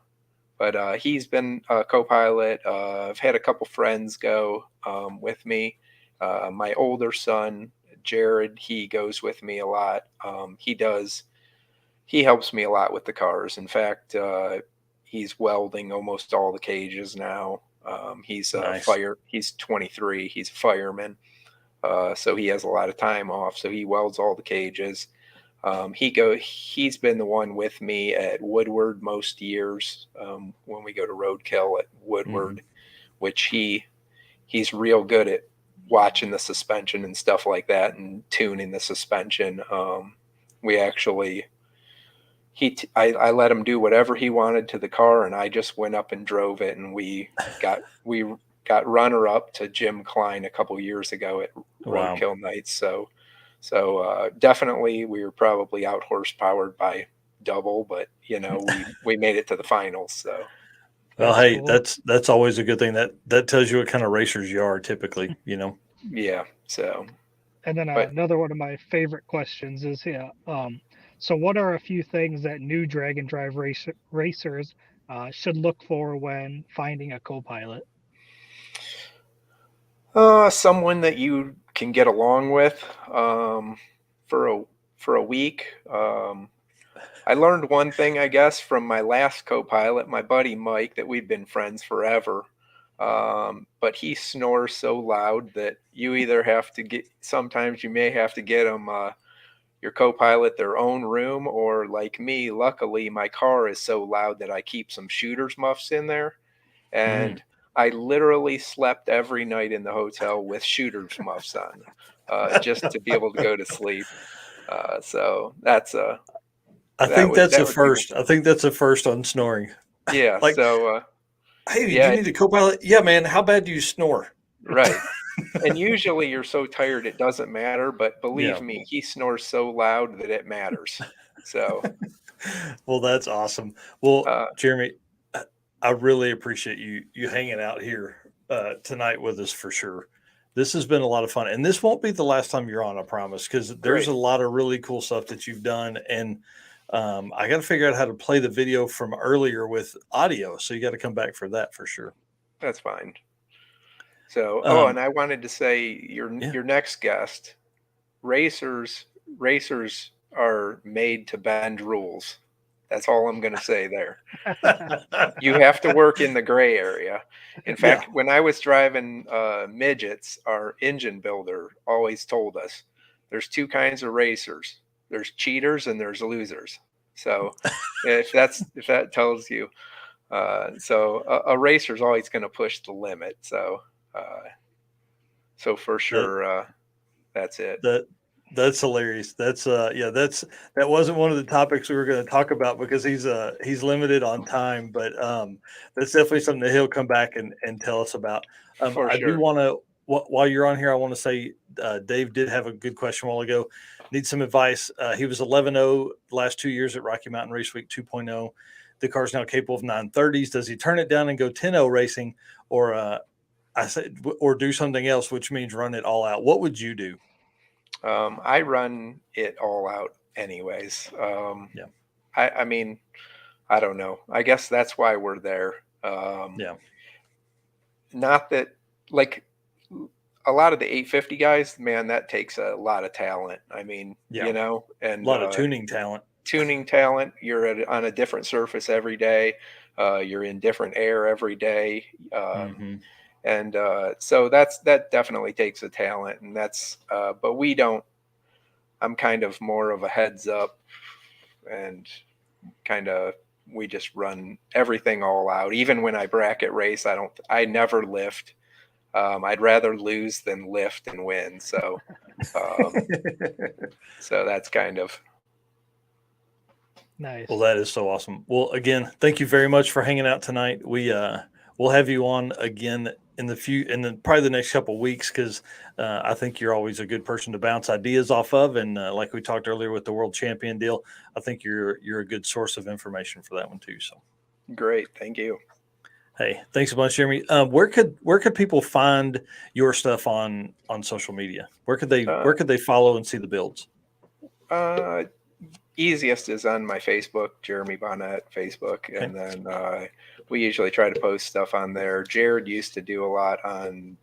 Speaker 4: but he's been a co-pilot. I've had a couple friends go with me. My older son, Jared, he goes with me a lot. He helps me a lot with the cars. In fact, he's welding almost all the cages now. He's a
Speaker 1: nice.
Speaker 4: He's 23. He's a fireman, so he has a lot of time off. So he welds all the cages. He's been the one with me at Woodward most years, when we go to Roadkill at Woodward, which he's real good at watching the suspension and stuff like that and tuning the suspension. We actually I let him do whatever he wanted to the car, and I just went up and drove it, and we got runner up to Jim Klein a couple years ago at
Speaker 1: Wow.
Speaker 4: Roadkill Nights. So definitely we were probably out horsepowered by double, but we made it to the finals. So
Speaker 1: Well,
Speaker 2: That's
Speaker 1: hey,
Speaker 2: cool.
Speaker 1: that's always a good thing. That tells you what kind of racers you are typically,
Speaker 4: yeah. So
Speaker 2: And then
Speaker 4: but
Speaker 2: another one of my favorite questions is, so what are a few things that new drag and drive racers should look for when finding a co-pilot?
Speaker 4: someone that you can get along with for a week. I learned one thing, I guess, from my last co-pilot, my buddy Mike, that we've been friends forever. But he snores so loud that you either have to sometimes you may have to get him, your co-pilot, their own room, or like me, luckily my car is so loud that I keep some shooter's muffs in there.
Speaker 1: Mm.
Speaker 4: And I literally slept every night in the hotel with shooter's muffs on, just to be able to go to sleep. So
Speaker 1: I think that's a
Speaker 4: that would be,
Speaker 1: first. I think that's a first on snoring.
Speaker 4: yeah.
Speaker 1: Like,
Speaker 4: So
Speaker 1: hey, do you
Speaker 4: yeah,
Speaker 1: need a co-pilot? Yeah, man. How bad do you snore?
Speaker 4: right. And usually you're so tired it doesn't matter, but believe
Speaker 1: Yeah.
Speaker 4: me, he snores so loud that it matters. So
Speaker 1: Well, that's awesome. Well,
Speaker 4: uh,
Speaker 1: Jeremy, I really appreciate you hanging out here tonight with us for sure. This has been a lot of fun, and this won't be the last time you're on, I promise, because there's
Speaker 4: great.
Speaker 1: a lot of really cool stuff that you've done, and I got to figure out how to play the video from earlier with audio. So you got to come back for that for sure.
Speaker 4: That's fine. So, and
Speaker 1: Um,
Speaker 4: I wanted to say
Speaker 1: yeah.
Speaker 4: your next guest, racers racers are made to bend rules. That's all I'm going to say there. You have to work in the gray area. In
Speaker 1: Yeah.
Speaker 4: fact, when I was driving midgets, our engine builder always told us there's two kinds of racers. There's cheaters and there's losers. So if that tells you, so a racer's always going to push the limit. Uh, so for
Speaker 1: That
Speaker 4: sure, that's it.
Speaker 1: that that's hilarious. That wasn't one of the topics we were going to talk about because he's limited on time, but that's definitely something that he'll come back and tell us about.
Speaker 4: For
Speaker 1: I do
Speaker 4: sure.
Speaker 1: want to while you're on here, I want to say Dave did have a good question a while ago. Need some advice. He was 11-0 the last 2 years at Rocky Mountain Race Week 2.0. The car's now capable of 930s. Does he turn it down and go 10-0 racing, or I said, or do something else, which means run it all out? What would you do?
Speaker 4: I run it all out anyways.
Speaker 1: Yeah.
Speaker 4: I mean, I don't know. I guess that's why we're there.
Speaker 1: Yeah.
Speaker 4: Not that, like, a lot of the 850 guys, man, that takes a lot of talent. I mean,
Speaker 1: Yeah.
Speaker 4: and
Speaker 1: A lot of tuning talent.
Speaker 4: You're on a different surface every day. You're in different air every day. And so that definitely takes a talent, and but we don't. I'm kind of more of a heads up, and kind of we just run everything all out. Even when I bracket race, I never lift. I'd rather lose than lift and win. So, so that's kind of
Speaker 2: nice.
Speaker 1: Well, that is so awesome. Well, again, thank you very much for hanging out tonight. We'll have you on again in probably the next couple of weeks, because I think you're always a good person to bounce ideas off of, and like we talked earlier with the world champion deal, I think you're a good source of information for that one too. So
Speaker 4: great, thank you.
Speaker 1: Hey, thanks a bunch, Jeremy. Where could people find your stuff on social media? Where could they follow and see the builds?
Speaker 4: Easiest is on my Facebook, Jeremy Bonnett Facebook, and then we usually try to post stuff on there. Jared used to do a lot on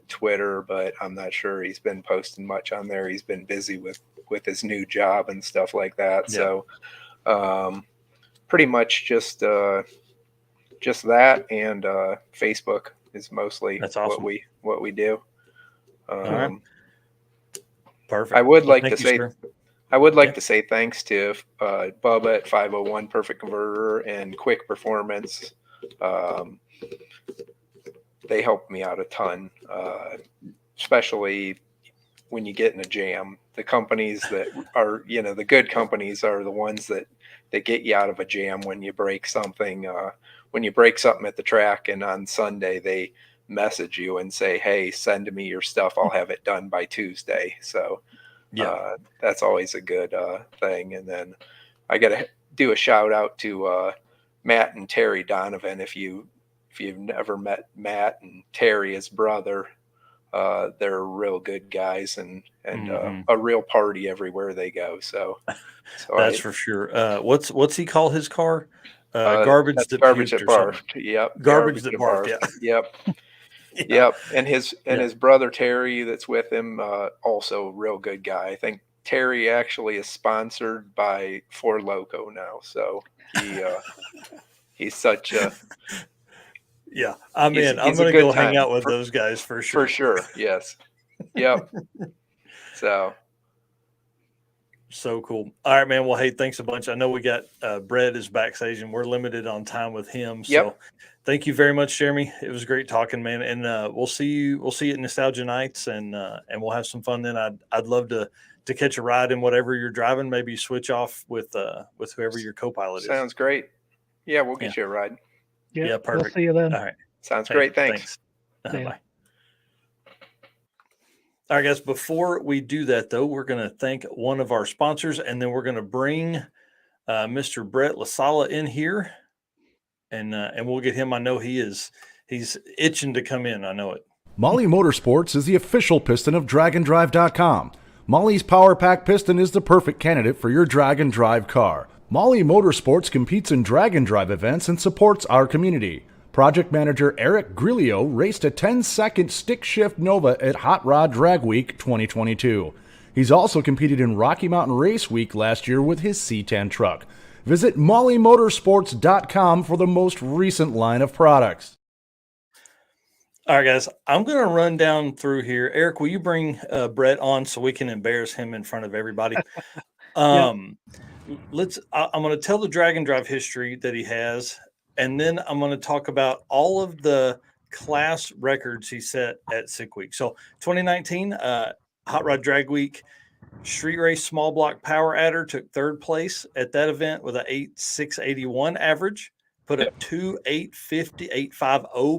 Speaker 4: Twitter, but I'm not sure he's been posting much on there. He's been busy with his new job and stuff like that. Yeah. So pretty much just that, and Facebook is mostly
Speaker 1: That's awesome.
Speaker 4: what we do.
Speaker 1: All right. Perfect.
Speaker 4: I would like to say thanks to Bubba at 501 Perfect Converter and Quick Performance. They helped me out a ton, especially when you get in a jam. The companies that are, the good companies are the ones that get you out of a jam when you break something. When you break something at the track, and on Sunday they message you and say, "Hey, send me your stuff. I'll have it done by Tuesday." So that's always a good thing. And then I got to do a shout out to Matt and Terry Donovan. If you've never met Matt and Terry, his brother, they're real good guys, and a real party everywhere they go. So
Speaker 1: that's for sure. What's he call his car? Garbage that
Speaker 4: barfed. Yep.
Speaker 1: Garbage that barfed. Yeah.
Speaker 4: Yep. Yeah. Yep. And his brother Terry, that's with him, also real good guy. I think Terry actually is sponsored by Four Loko now, so he's such a
Speaker 1: yeah. I'm gonna go hang out with those guys for sure.
Speaker 4: For sure. Yes. Yep.
Speaker 1: So cool. All right, man. Well, hey, thanks a bunch. I know we got Brett is backstage, and we're limited on time with him. So thank you very much, Jeremy. It was great talking, man. And we'll see you at Nostalgia Nights, and we'll have some fun then. I'd love to catch a ride in whatever you're driving. Maybe switch off with whoever your co-pilot is.
Speaker 4: Sounds great. Yeah, we'll get you a ride.
Speaker 1: Yeah, perfect.
Speaker 2: We'll see you then.
Speaker 1: All right.
Speaker 4: Sounds great. Thanks.
Speaker 1: Bye. All right, guys, before we do that, though, we're going to thank one of our sponsors, and then we're going to bring Mr. Brett LaSala in here, and we'll get him. I know he's itching to come in. I know it.
Speaker 5: Molly Motorsports is the official piston of DragonDrive.com. Molly's Power Pack piston is the perfect candidate for your drag and drive car. Molly Motorsports competes in drag and drive events and supports our community. Project manager Eric Grillo raced a 10-second stick shift Nova at Hot Rod Drag Week 2022. He's also competed in Rocky Mountain Race Week last year with his C10 truck. Visit mollymotorsports.com for the most recent line of products.
Speaker 1: All right, guys, I'm going to run down through here. Eric, will you bring Brett on so we can embarrass him in front of everybody? I'm going to tell the drag and drive history that he has. And then I'm going to talk about all of the class records he set at Sick Week. So 2019, Hot Rod Drag Week, Street Race Small Block Power Adder took third place at that event with an 8.681 average, put up 850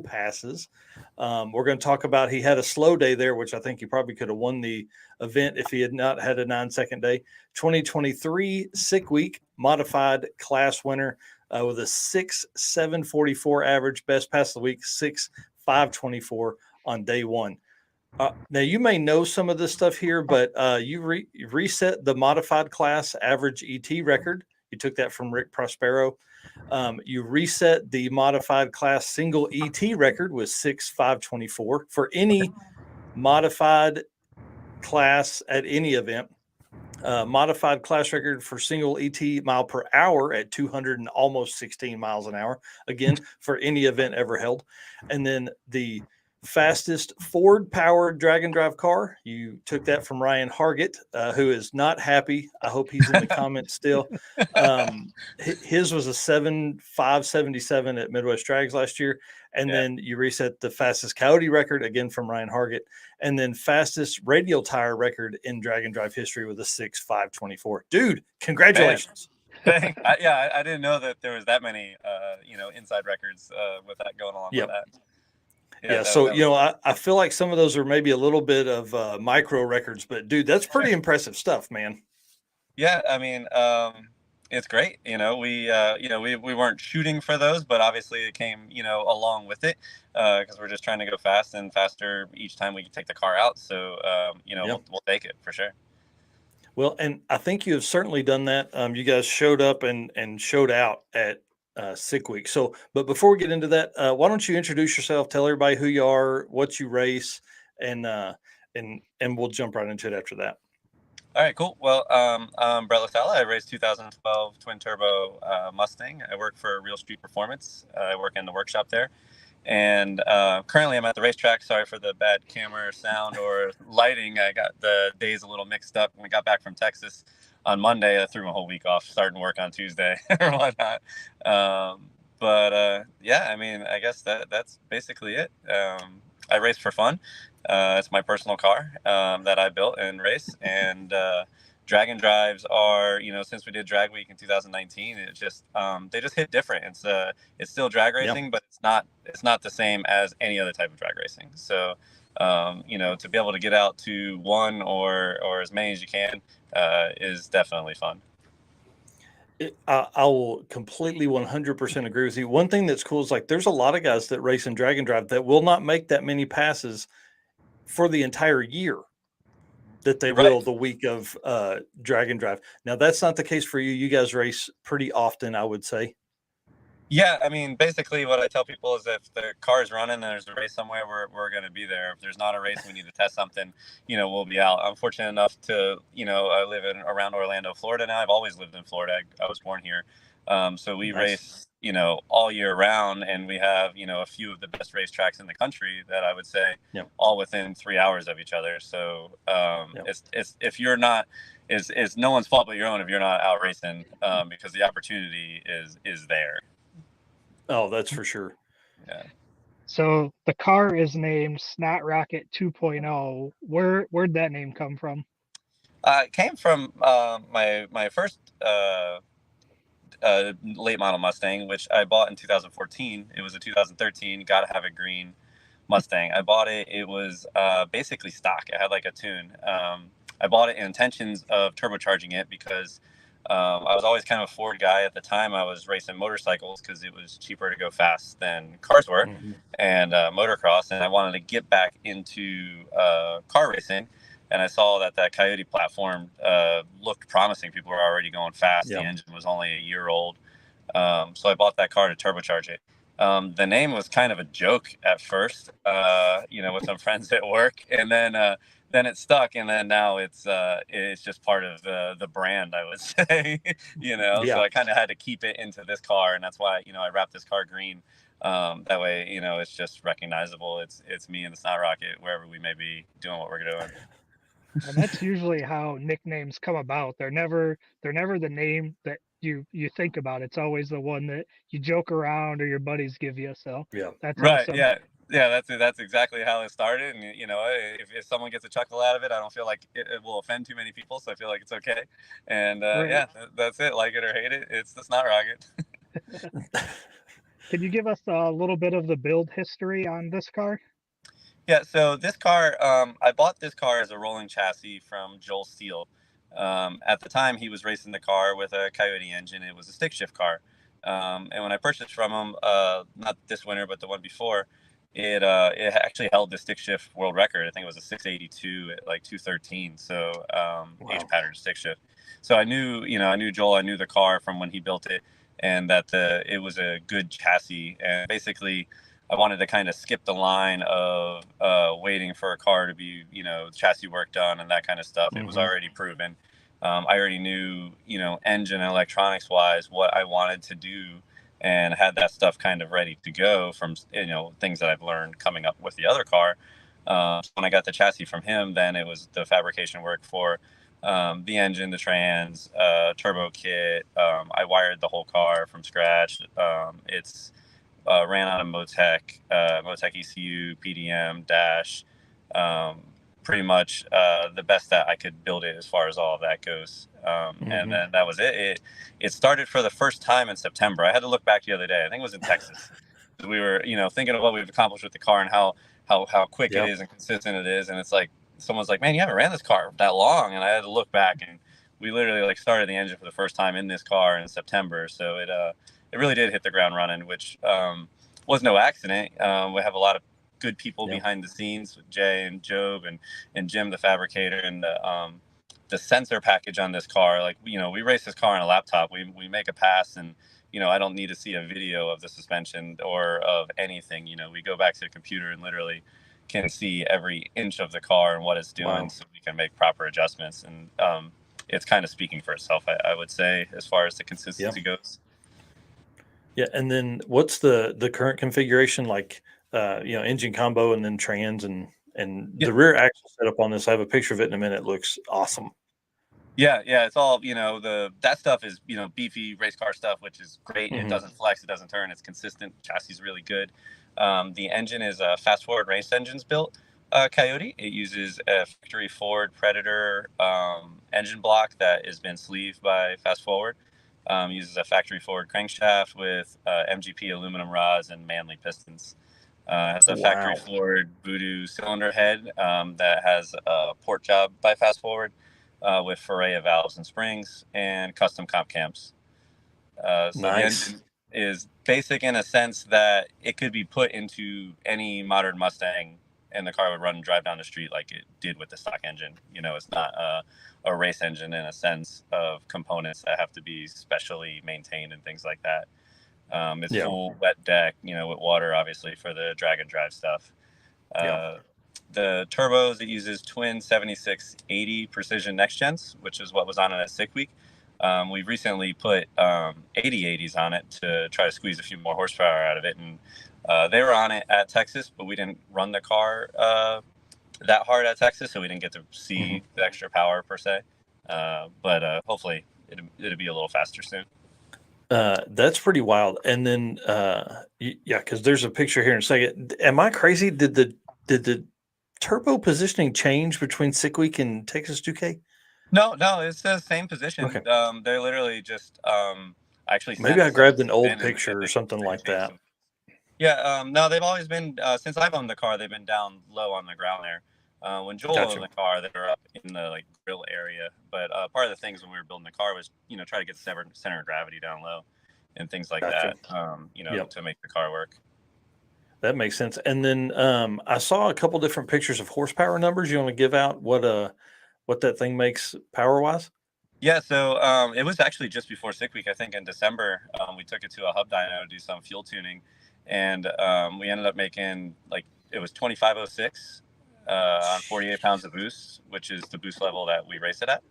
Speaker 1: passes. We're going to talk about he had a slow day there, which I think he probably could have won the event if he had not had a 9-second day. 2023 Sick Week modified class winner, with a 6.744 average, best pass of the week, 6.524 on day one. Now, you may know some of this stuff here, but you reset the modified class average ET record. You took that from Rick Prospero. You reset the modified class single ET record with 6.524 for any modified class at any event. Modified class record for single ET mile per hour at 200 and almost 16 miles an hour, again, for any event ever held. And then the fastest Ford powered drag and drive car, you took that from Ryan Hargett, who is not happy. I hope he's in the comments still. His was a 7.577 at Midwest Drags last year. And then you reset the fastest Coyote record, again from Ryan Hargett, and then fastest radial tire record in drag and drive history with a 6.524. Dude, congratulations.
Speaker 6: I didn't know that there was that many inside records with that going along with that.
Speaker 1: I feel like some of those are maybe a little bit of micro records, but dude, that's pretty impressive stuff, man.
Speaker 6: Yeah, I mean, it's great. We weren't shooting for those, but obviously it came, along with it, because we're just trying to go fast and faster each time we take the car out. So, we'll take it for sure.
Speaker 1: Well, and I think you have certainly done that. You guys showed up and showed out at Sick Week. So, but before we get into that, why don't you introduce yourself, tell everybody who you are, what you race, and we'll jump right into it after that.
Speaker 6: All right, cool. Well, I'm Brett LaSala. I race 2012 twin turbo Mustang. I work for Real Street Performance. I work in the workshop there. And currently I'm at the racetrack. Sorry for the bad camera sound or lighting. I got the days a little mixed up. When we got back from Texas on Monday, I threw my whole week off, starting work on Tuesday or whatnot. I mean, I guess that's basically it. I race for fun. It's my personal car that I built and race. And drag and drives are, since we did Drag Week in 2019, it just they just hit different. It's still drag racing, but it's not the same as any other type of drag racing. So to be able to get out to one or as many as you can is definitely fun.
Speaker 1: I will completely 100% agree with you. One thing that's cool is like there's a lot of guys that race in drag and drive that will not make that many passes for the entire year that they will the week of drag and drive. Now, that's not the case for you. You guys race pretty often, I would say.
Speaker 6: Yeah, I mean, basically what I tell people is if the car is running and there's a race somewhere, we're going to be there. If there's not a race, we need to test something, we'll be out. I'm fortunate enough to, I live around Orlando, Florida now. I've always lived in Florida. I was born here. So we race, all year round, and we have, a few of the best racetracks in the country that I would say all within 3 hours of each other. So it's if you're not, it's no one's fault but your own if you're not out racing, because the opportunity is there.
Speaker 1: Oh, that's for sure.
Speaker 6: Yeah.
Speaker 2: So the car is named Snot Rocket 2.0. Where'd that name come from?
Speaker 6: It came from my first late model Mustang, which I bought in 2014. It was a 2013 Gotta Have It Green Mustang. I bought it. It was basically stock. It had like a tune. I bought it in intentions of turbocharging it because I was always kind of a Ford guy at the time. I was racing motorcycles because it was cheaper to go fast than cars were, and motocross. And I wanted to get back into car racing. And I saw that Coyote platform looked promising. People were already going fast. The engine was only a year old. So I bought that car to turbocharge it. The name was kind of a joke at first, with some friends at work. And then it stuck. And then now it's just part of the brand, I would say, So I kind of had to keep it into this car. And that's why, I wrapped this car green. That way, it's just recognizable. It's me and the Snot Rocket, wherever we may be doing what we're doing.
Speaker 2: And that's usually how nicknames come about. They're never the name that you think about. It's always the one that you joke around or your buddies give you. So that's
Speaker 6: right.
Speaker 2: Awesome.
Speaker 6: Yeah. That's exactly how it started. And if someone gets a chuckle out of it, I don't feel like it will offend too many people. So I feel like it's okay. And that's it. Like it or hate it, it's the Snot Rocket.
Speaker 2: Can you give us a little bit of the build history on this car?
Speaker 6: Yeah, so this car, I bought this car as a rolling chassis from Joel Steele. At the time, he was racing the car with a Coyote engine. It was a stick shift car. And when I purchased from him, not this winter, but the one before, it actually held the stick shift world record. I think it was a 682 at like 213. So H pattern stick shift. So I knew Joel, I knew the car from when he built it, and that it was a good chassis. And basically, I wanted to kind of skip the line of waiting for a car to be, chassis work done and that kind of stuff. It was already proven. I already knew, engine and electronics wise, what I wanted to do, and had that stuff kind of ready to go from, things that I've learned coming up with the other car. So when I got the chassis from him, then it was the fabrication work for the engine, the trans, turbo kit. I wired the whole car from scratch. It's ran on a Motec ECU, PDM, dash. Pretty much the best that I could build it as far as all of that goes. And then that was it. It started for the first time in September. I had to look back the other day. I think it was in Texas. We were, thinking of what we've accomplished with the car and how quick it is and consistent it is. And it's like, someone's like, man, you haven't ran this car that long. And I had to look back, and we literally started the engine for the first time in this car in September. So it really did hit the ground running, which was no accident. We have a lot of good people behind the scenes with Jay and Job and Jim, the fabricator, and the sensor package on this car. Like, we race this car on a laptop. We make a pass, and I don't need to see a video of the suspension or of anything. We go back to the computer and literally can see every inch of the car and what it's doing, so we can make proper adjustments. And it's kind of speaking for itself, I would say, as far as the consistency goes.
Speaker 1: Yeah, and then what's the current configuration like? Engine combo and then trans and the rear axle setup on this. I have a picture of it in a minute. It looks awesome.
Speaker 6: Yeah, it's all that stuff is beefy race car stuff, which is great. It doesn't flex, it doesn't turn, it's consistent. Chassis is really good. The engine is a Fast Forward race engines built Coyote. It uses a factory Ford Predator engine block that has been sleeved by Fast Forward. Uses a factory Ford crankshaft with MGP aluminum rods and Manley pistons. Has a factory Ford Voodoo cylinder head that has a port job by Fast Forward with Ferrea valves and springs, and custom comp cams. So the engine is basic in a sense that it could be put into any modern Mustang, and the car would run and drive down the street like it did with the stock engine. It's not a race engine in a sense of components that have to be specially maintained and things like that. It's full wet deck, with water, obviously, for the drag and drive stuff. The turbos, it uses twin 7680 Precision Next Gens, which is what was on it at Sick Week. We've recently put 8080s on it to try to squeeze a few more horsepower out of it. And they were on it at Texas, but we didn't run the car that hard at Texas, so we didn't get to see the extra power per se. But hopefully it'll be a little faster soon.
Speaker 1: That's pretty wild. And then, because there's a picture here in a second. Am I crazy? Did the turbo positioning change between Sick Week and Texas 2K?
Speaker 6: No, it's the same position. Okay. They're literally just actually.
Speaker 1: Maybe I grabbed an old picture or something like that.
Speaker 6: Yeah, no, they've always been since I've owned the car. They've been down low on the ground there. When Joel owned the car, they were up in the grill area. But part of the things when we were building the car was try to get the center of gravity down low, and things like that. To make the car work.
Speaker 1: That makes sense. And then I saw a couple different pictures of horsepower numbers. You want to give out what that thing makes power wise?
Speaker 6: Yeah, so it was actually just before Sick Week, I think in December. We took it to a hub dyno to do some fuel tuning, and we ended up making it was 2506 on 48 pounds of boost, which is the boost level that we race it at.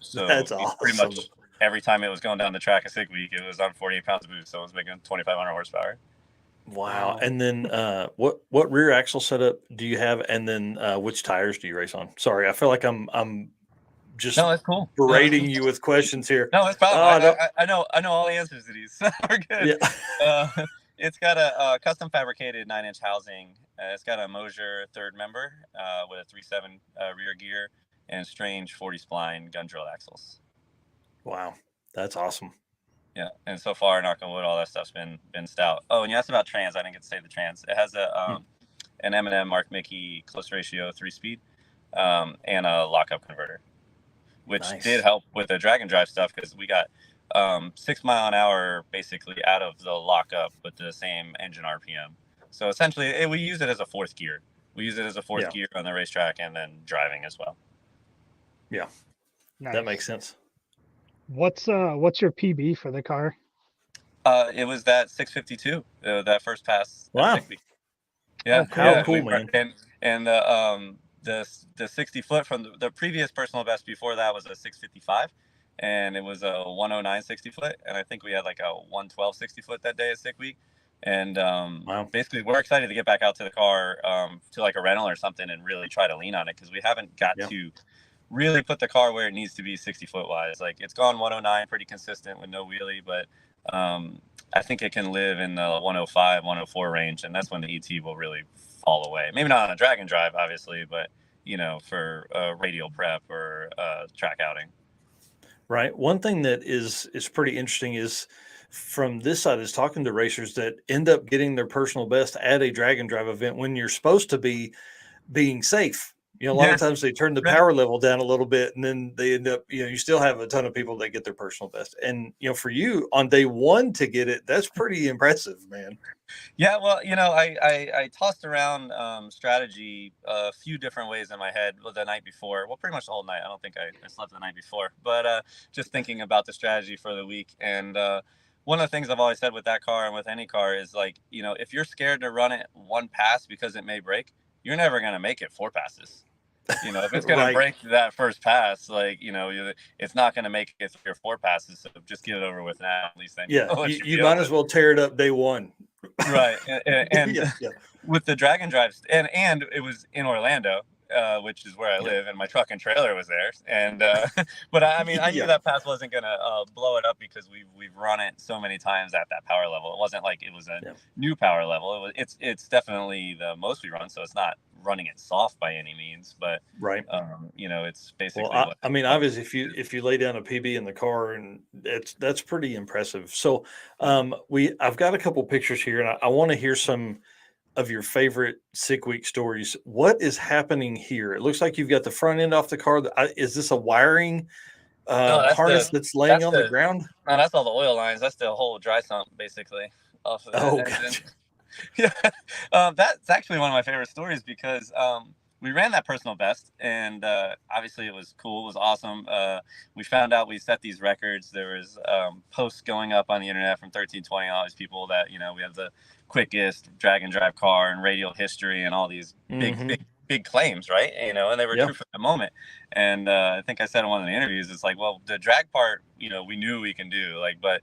Speaker 6: So
Speaker 1: that's awesome.
Speaker 6: Pretty much every time it was going down the track at Sick Week, it was on 48 pounds of boost, so it was making 2,500 horsepower.
Speaker 1: Wow. And then what rear axle setup do you have, and then which tires do you race on? Sorry, I feel like I'm just
Speaker 6: that's cool.
Speaker 1: berating you with questions here.
Speaker 6: No, it's fine. I know all the answers to these. We're good. Yeah. It's got a custom fabricated 9-inch housing. It's got a Mosier third member with a 3.7 rear gear and strange 40 spline gun drill axles.
Speaker 1: Wow, that's awesome.
Speaker 6: Yeah, and so far, knock on wood, all that stuff's been stout. Oh, and you asked about trans. I didn't get to say the trans. It has an M&M Mark Mickey close ratio 3-speed and a lockup converter, which did help with the drag and drive stuff because we got 6 mile an hour basically out of the lockup with the same engine RPM. So essentially, we use it as a fourth gear. We use it as a fourth gear on the racetrack and then driving as well.
Speaker 1: Yeah. That makes sense.
Speaker 2: What's your PB for the car?
Speaker 6: It was that 652, that first pass at
Speaker 1: Wow.
Speaker 6: Sick Week. Yeah,
Speaker 2: cool.
Speaker 1: How cool, man.
Speaker 6: And the 60 foot from the previous personal best before that was a 655, and it was a 109 60 foot, and I think we had like a 112 60 foot that day at Sick Week. And
Speaker 1: Wow.
Speaker 6: basically we're excited to get back out to the car, to like a rental or something, and really try to lean on it, because we haven't got to really put the car where it needs to be 60 foot wise. Like, it's gone 109 pretty consistent with no wheelie, but I think it can live in the 105 104 range, and that's when the ET will really fall away. Maybe not on a drag and drive, obviously, but for radial prep or track outing.
Speaker 1: Right. One thing that is pretty interesting is, from this side, is talking to racers that end up getting their personal best at a drag and drive event when you're supposed to be being safe. A lot of times they turn the power level down a little bit, and then they end up, you still have a ton of people that get their personal best. And, for you on day one to get it, that's pretty impressive, man.
Speaker 6: Yeah, well, I tossed around strategy a few different ways in my head the night before. Well, pretty much the whole night. I don't think I slept the night before, but just thinking about the strategy for the week. And one of the things I've always said with that car and with any car is, like, if you're scared to run it one pass because it may break, you're never going to make it 4 passes. If it's going to break that first pass, like, it's not going to make it 3 or 4 passes. So just get it over with now. At least then.
Speaker 1: You might as well tear it up day one.
Speaker 6: Right. And with the drag and drives, and it was in Orlando, which is where I live, and my truck and trailer was there. And but I mean, I knew that pass wasn't gonna blow it up, because we've run it so many times at that power level. It wasn't like it was a new power level. It's definitely the most we run, so it's not running it soft by any means, but it's basically
Speaker 1: I mean, obviously, if you lay down a PB in the car, and that's pretty impressive. So I've got a couple pictures here, and I want to hear some of your favorite Sick Week stories. What is happening here? It looks like you've got the front end off the car. Is this a wiring harness that's laying on the ground?
Speaker 6: No, that's all the oil lines. That's the whole dry sump, basically, off of that engine.
Speaker 1: Gotcha.
Speaker 6: Yeah, that's actually one of my favorite stories, because we ran that personal best, and obviously it was cool. It was awesome. We found out we set these records. There was posts going up on the internet from 1320, all these people that, we have the quickest drag and drive car in radial history, and all these big claims, right? And they were true for the moment. And I think I said in one of the interviews, it's like, well, the drag part, we knew we can do, like, but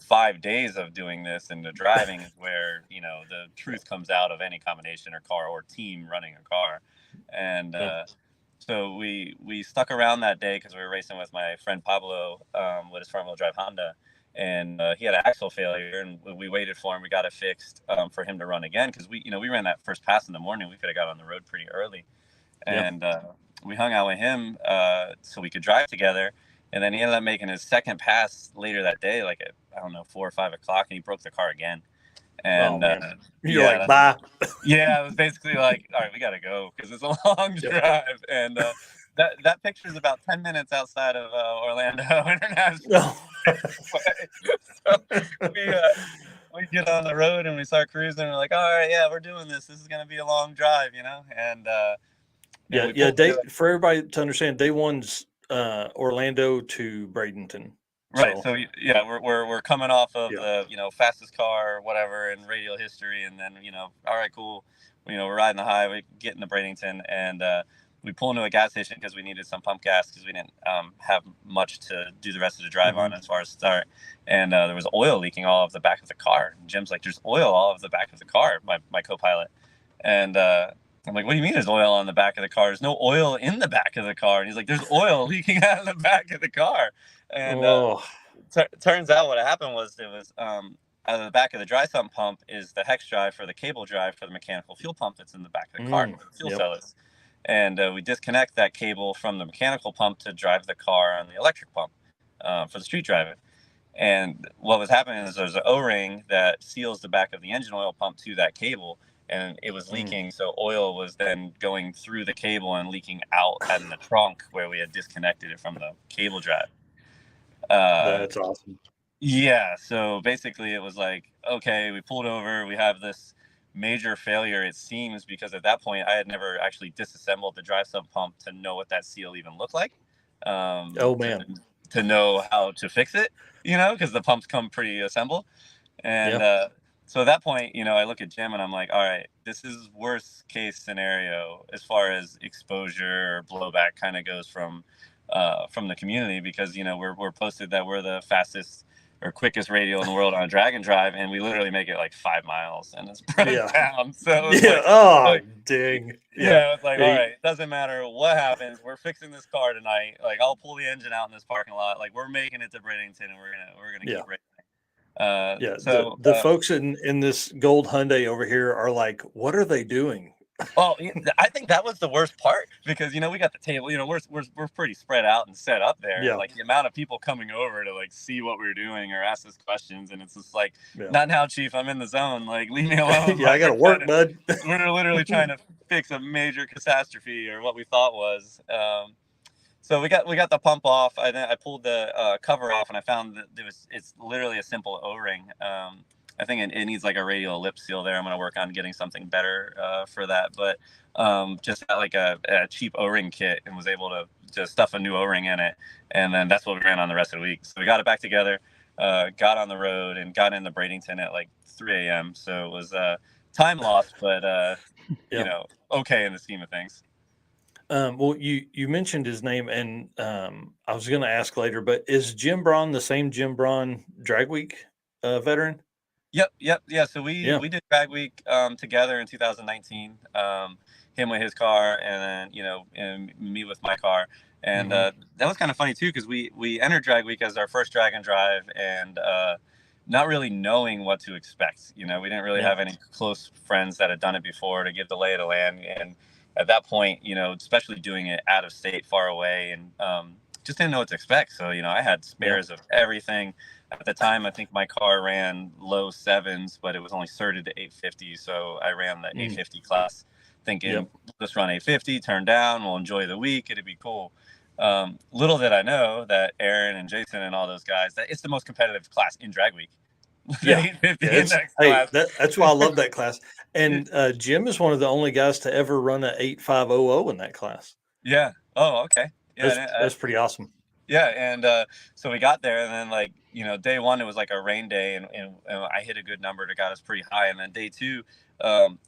Speaker 6: 5 days of doing this, and the driving is where the truth comes out of any combination or car or team running a car. And so we stuck around that day, because we were racing with my friend Pablo with his front-wheel drive Honda, and he had an axle failure, and we waited for him. We got it fixed for him to run again, because we ran that first pass in the morning. We could have got on the road pretty early, and we hung out with him so we could drive together. And then he ended up making his second pass later that day, like at, I don't know, 4 or 5 o'clock, and he broke the car again. And
Speaker 1: you're like, bye.
Speaker 6: Yeah, it was basically like, all right, we got to go, because it's a long drive. And that picture is about 10 minutes outside of Orlando International. So we get on the road, and we start cruising, and we're like, all right, yeah, we're doing this. This is going to be a long drive, And
Speaker 1: for everybody to understand, day one's Orlando to Bradenton.
Speaker 6: Right. So we're coming off of the fastest car or whatever in radial history, and then all right, cool. We're riding the highway, getting to Bradenton, and we pull into a gas station because we needed some pump gas, because we didn't have much to do the rest of the drive on as far as start. And there was oil leaking all of the back of the car. And Jim's like, "There's oil all of the back of the car." My co-pilot, and I'm like, "What do you mean there's oil on the back of the car? There's no oil in the back of the car." And he's like, "There's oil leaking out of the back of the car." And turns out what happened was, it was out of the back of the dry sump pump is the hex drive for the cable drive for the mechanical fuel pump that's in the back of the car, where the fuel cell is. And we disconnect that cable from the mechanical pump to drive the car on the electric pump for the street driving. And what was happening is there's an O-ring that seals the back of the engine oil pump to that cable, and it was leaking. So oil was then going through the cable and leaking out in the trunk where we had disconnected it from the cable drive.
Speaker 1: That's awesome.
Speaker 6: Yeah. So basically it was like, okay, we pulled over, we have this major failure, it seems, because at that point I had never actually disassembled the dry sump pump to know what that seal even looked like.
Speaker 1: Oh man.
Speaker 6: To know how to fix it, because the pumps come pre-assembled. And so at that point, I look at Jim and I'm like, all right, this is worst case scenario as far as exposure or blowback kind of goes from the community, because we're posted that we're the fastest or quickest radial in the world on a drag and drive, and we literally make it like 5 miles and it's broke down. So it's
Speaker 1: dang.
Speaker 6: It's like, all right, it doesn't matter what happens, we're fixing this car tonight. Like, I'll pull the engine out in this parking lot. Like, we're making it to Bradenton, and we're gonna keep racing.
Speaker 1: So the folks in this gold Hyundai over here are like, what are they doing?
Speaker 6: Well, I think that was the worst part, because we got the table. We're pretty spread out and set up there.
Speaker 1: Yeah.
Speaker 6: Like, the amount of people coming over to like see what we're doing or ask us questions, and it's just like, not now, Chief. I'm in the zone. Like, leave me alone.
Speaker 1: I gotta work, bud.
Speaker 6: We're literally trying to fix a major catastrophe, or what we thought was. So we got the pump off. I pulled the cover off, and I found that it's literally a simple O-ring. I think it needs like a radial lip seal there. I'm going to work on getting something better for that. But just got like a cheap O-ring kit and was able to just stuff a new O-ring in it. And then that's what we ran on the rest of the week. So we got it back together, got on the road, and got into Bradenton at like 3 a.m. So it was time lost, but okay in the scheme of things.
Speaker 1: Well, you mentioned his name, and I was going to ask later, but is Jim Braun the same Jim Braun Drag Week veteran?
Speaker 6: Yep. Yeah. So we did Drag Week together in 2019. Him with his car, and then and me with my car, and that was kind of funny too, because we entered Drag Week as our first drag and drive, and not really knowing what to expect. We didn't really have any close friends that had done it before to give the lay of the land, and at that point, especially doing it out of state, far away, and just didn't know what to expect. So I had spares of everything. At the time, I think my car ran low 7s, but it was only certed to 850. So I ran the 850 class, thinking, let's run 850, turn down, we'll enjoy the week, it'd be cool. Little did I know that Aaron and Jason and all those guys, that it's the most competitive class in Drag Week.
Speaker 1: That's why I love that class. And Jim is one of the only guys to ever run an 8500 in that class.
Speaker 6: Yeah. Oh, okay. Yeah,
Speaker 1: that's pretty awesome.
Speaker 6: Yeah, and so we got there, and then day one it was like a rain day, and I hit a good number that got us pretty high. And then day two,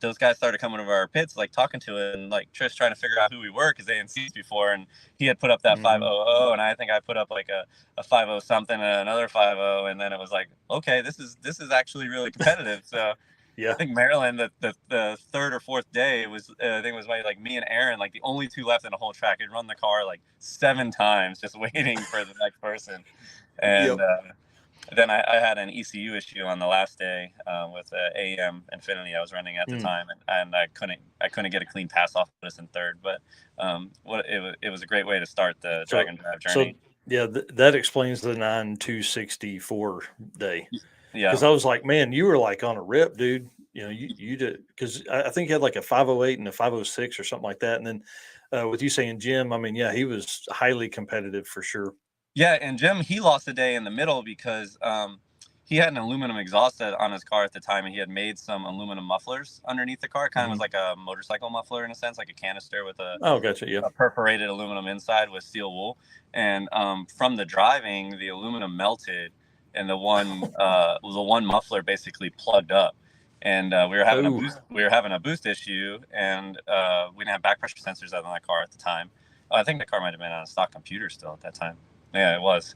Speaker 6: those guys started coming over our pits, like talking to it, and like Trish trying to figure out who we were, because they hadn't seen us before, and he had put up that 500, and I think I put up like a 50 something and another 50, and then it was like, okay, this is actually really competitive. So.
Speaker 1: Yeah,
Speaker 6: I think Maryland, the third or fourth day was, I think it was like me and Aaron, like the only two left in the whole track. He'd run the car like 7 times, just waiting for the next person. And then I had an ECU issue on the last day with AM Infinity I was running at the time, and I couldn't get a clean pass off us in third. But it was a great way to start the drag and drive journey.
Speaker 1: So that explains the 9/2/64 day.
Speaker 6: Yeah,
Speaker 1: because I was like, man, you were like on a rip, dude. You did, because I think you had like a 508 and a 506 or something like that. And then with you saying Jim, I mean, yeah, he was highly competitive for sure.
Speaker 6: Yeah, and Jim, he lost a day in the middle because he had an aluminum exhaust on his car at the time, and he had made some aluminum mufflers underneath the car. It kind of was like a motorcycle muffler in a sense, like a canister with a perforated aluminum inside with steel wool. And from the driving, the aluminum melted, and the one muffler basically plugged up, and we were having a boost issue, and we didn't have back pressure sensors on that car at the time. I think the car might have been on a stock computer still at that time. Yeah, it was.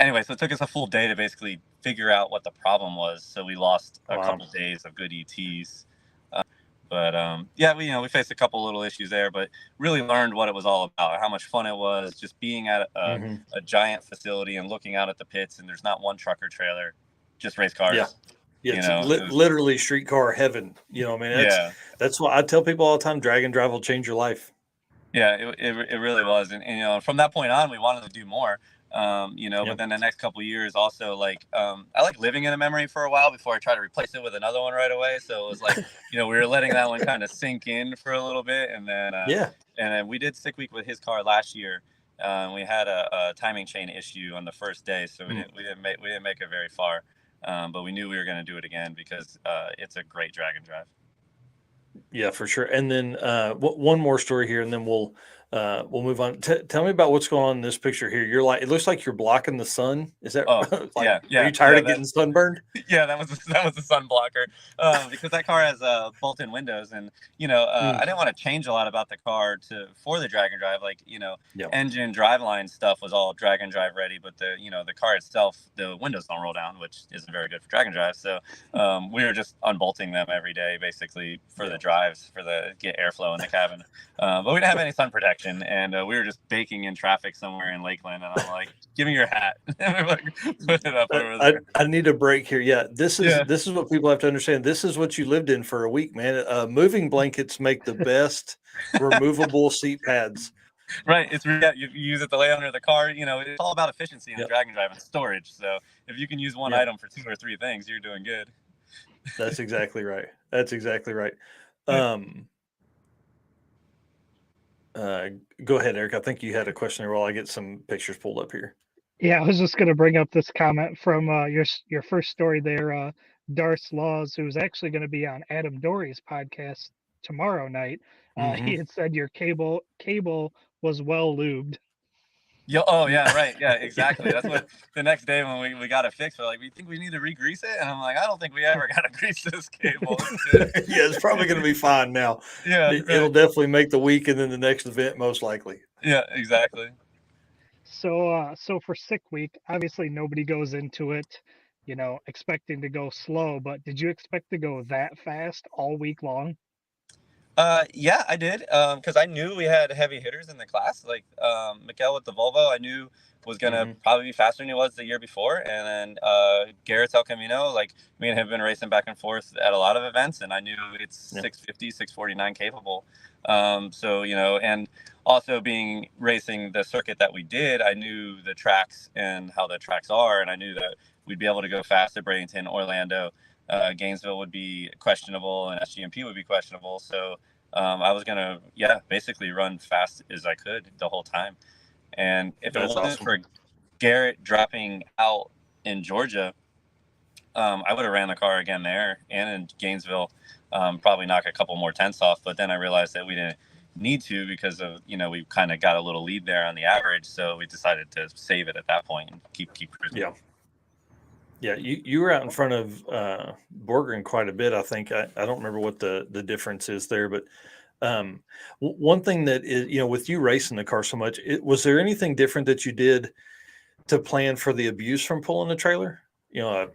Speaker 6: Anyway, so it took us a full day to basically figure out what the problem was. So we lost a couple days of good ETs. We faced a couple little issues there, but really learned what it was all about, how much fun it was just being at a giant facility and looking out at the pits, and there's not one truck or trailer, just race cars.
Speaker 1: Yeah, literally streetcar heaven. That's why I tell people all the time, drag and drive will change your life.
Speaker 6: Yeah, it really was. And from that point on, we wanted to do more. But then the next couple of years also, I like living in a memory for a while before I try to replace it with another one right away. So it was like, we were letting that one kind of sink in for a little bit. And then, and then we did Stick Week with his car last year. We had a timing chain issue on the first day. So we didn't make it very far. But we knew we were going to do it again because it's a great drag and drive.
Speaker 1: Yeah, for sure. And then one more story here, and then we'll we'll move on. Tell me about what's going on in this picture here. You're like, it looks like you're blocking the sun. Is that like?
Speaker 6: Yeah.
Speaker 1: Are you tired of getting sunburned?
Speaker 6: Yeah, that was a sun blocker because that car has bolt-in windows, and I didn't want to change a lot about the car for the drag and drive. Like engine, driveline stuff was all drag and drive ready, but the car itself, the windows don't roll down, which isn't very good for drag and drive. So we were just unbolting them every day, basically for the drives, get airflow in the cabin. But we didn't have any sun protection, and we were just baking in traffic somewhere in Lakeland, and I'm like, "Give me your hat." Put it up over there.
Speaker 1: I need a break here. Yeah, this is what people have to understand. This is what you lived in for a week, man. Moving blankets make the best removable seat pads.
Speaker 6: Right. You use it to lay under the car. It's all about efficiency in drag and drive and storage. So if you can use one item for 2 or 3 things, you're doing good.
Speaker 1: That's exactly right. Go ahead, Eric. I think you had a question there while I get some pictures pulled up here.
Speaker 2: Yeah, I was just going to bring up this comment from your first story there, Darce Laws, who's actually going to be on Adam Dory's podcast tomorrow night. He had said your cable was well lubed.
Speaker 6: Oh yeah, right. Yeah, exactly. That's what the next day when we got it fixed, we're like, we think we need to re-grease it, and I'm like, I don't think we ever got to grease this cable.
Speaker 1: Yeah, it's probably going to be fine now.
Speaker 6: Yeah,
Speaker 1: it'll definitely make the week and then the next event most likely.
Speaker 6: Yeah, exactly.
Speaker 2: So for Sick Week, obviously nobody goes into it, expecting to go slow, but did you expect to go that fast all week long?
Speaker 6: Yeah, I did. Because I knew we had heavy hitters in the class. Like Mikkel with the Volvo, I knew was gonna probably be faster than he was the year before. And then Garrett's El Camino, like me and him have been racing back and forth at a lot of events, and I knew it's 650, 649 capable. So and also racing the circuit that we did, I knew the tracks and how the tracks are, and I knew that we'd be able to go fast at Bradenton, Orlando. Gainesville would be questionable, and SGMP would be questionable. So I was gonna, basically run fast as I could the whole time. And if it wasn't for Garrett dropping out in Georgia, I would have ran the car again there and in Gainesville, probably knock a couple more tenths off. But then I realized that we didn't need to because of we kind of got a little lead there on the average, so we decided to save it at that point and keep cruising.
Speaker 1: Yeah, you were out in front of Borgren quite a bit, I think. I don't remember what the difference is there, but one thing that is, with you racing the car so much, was there anything different that you did to plan for the abuse from pulling the trailer? A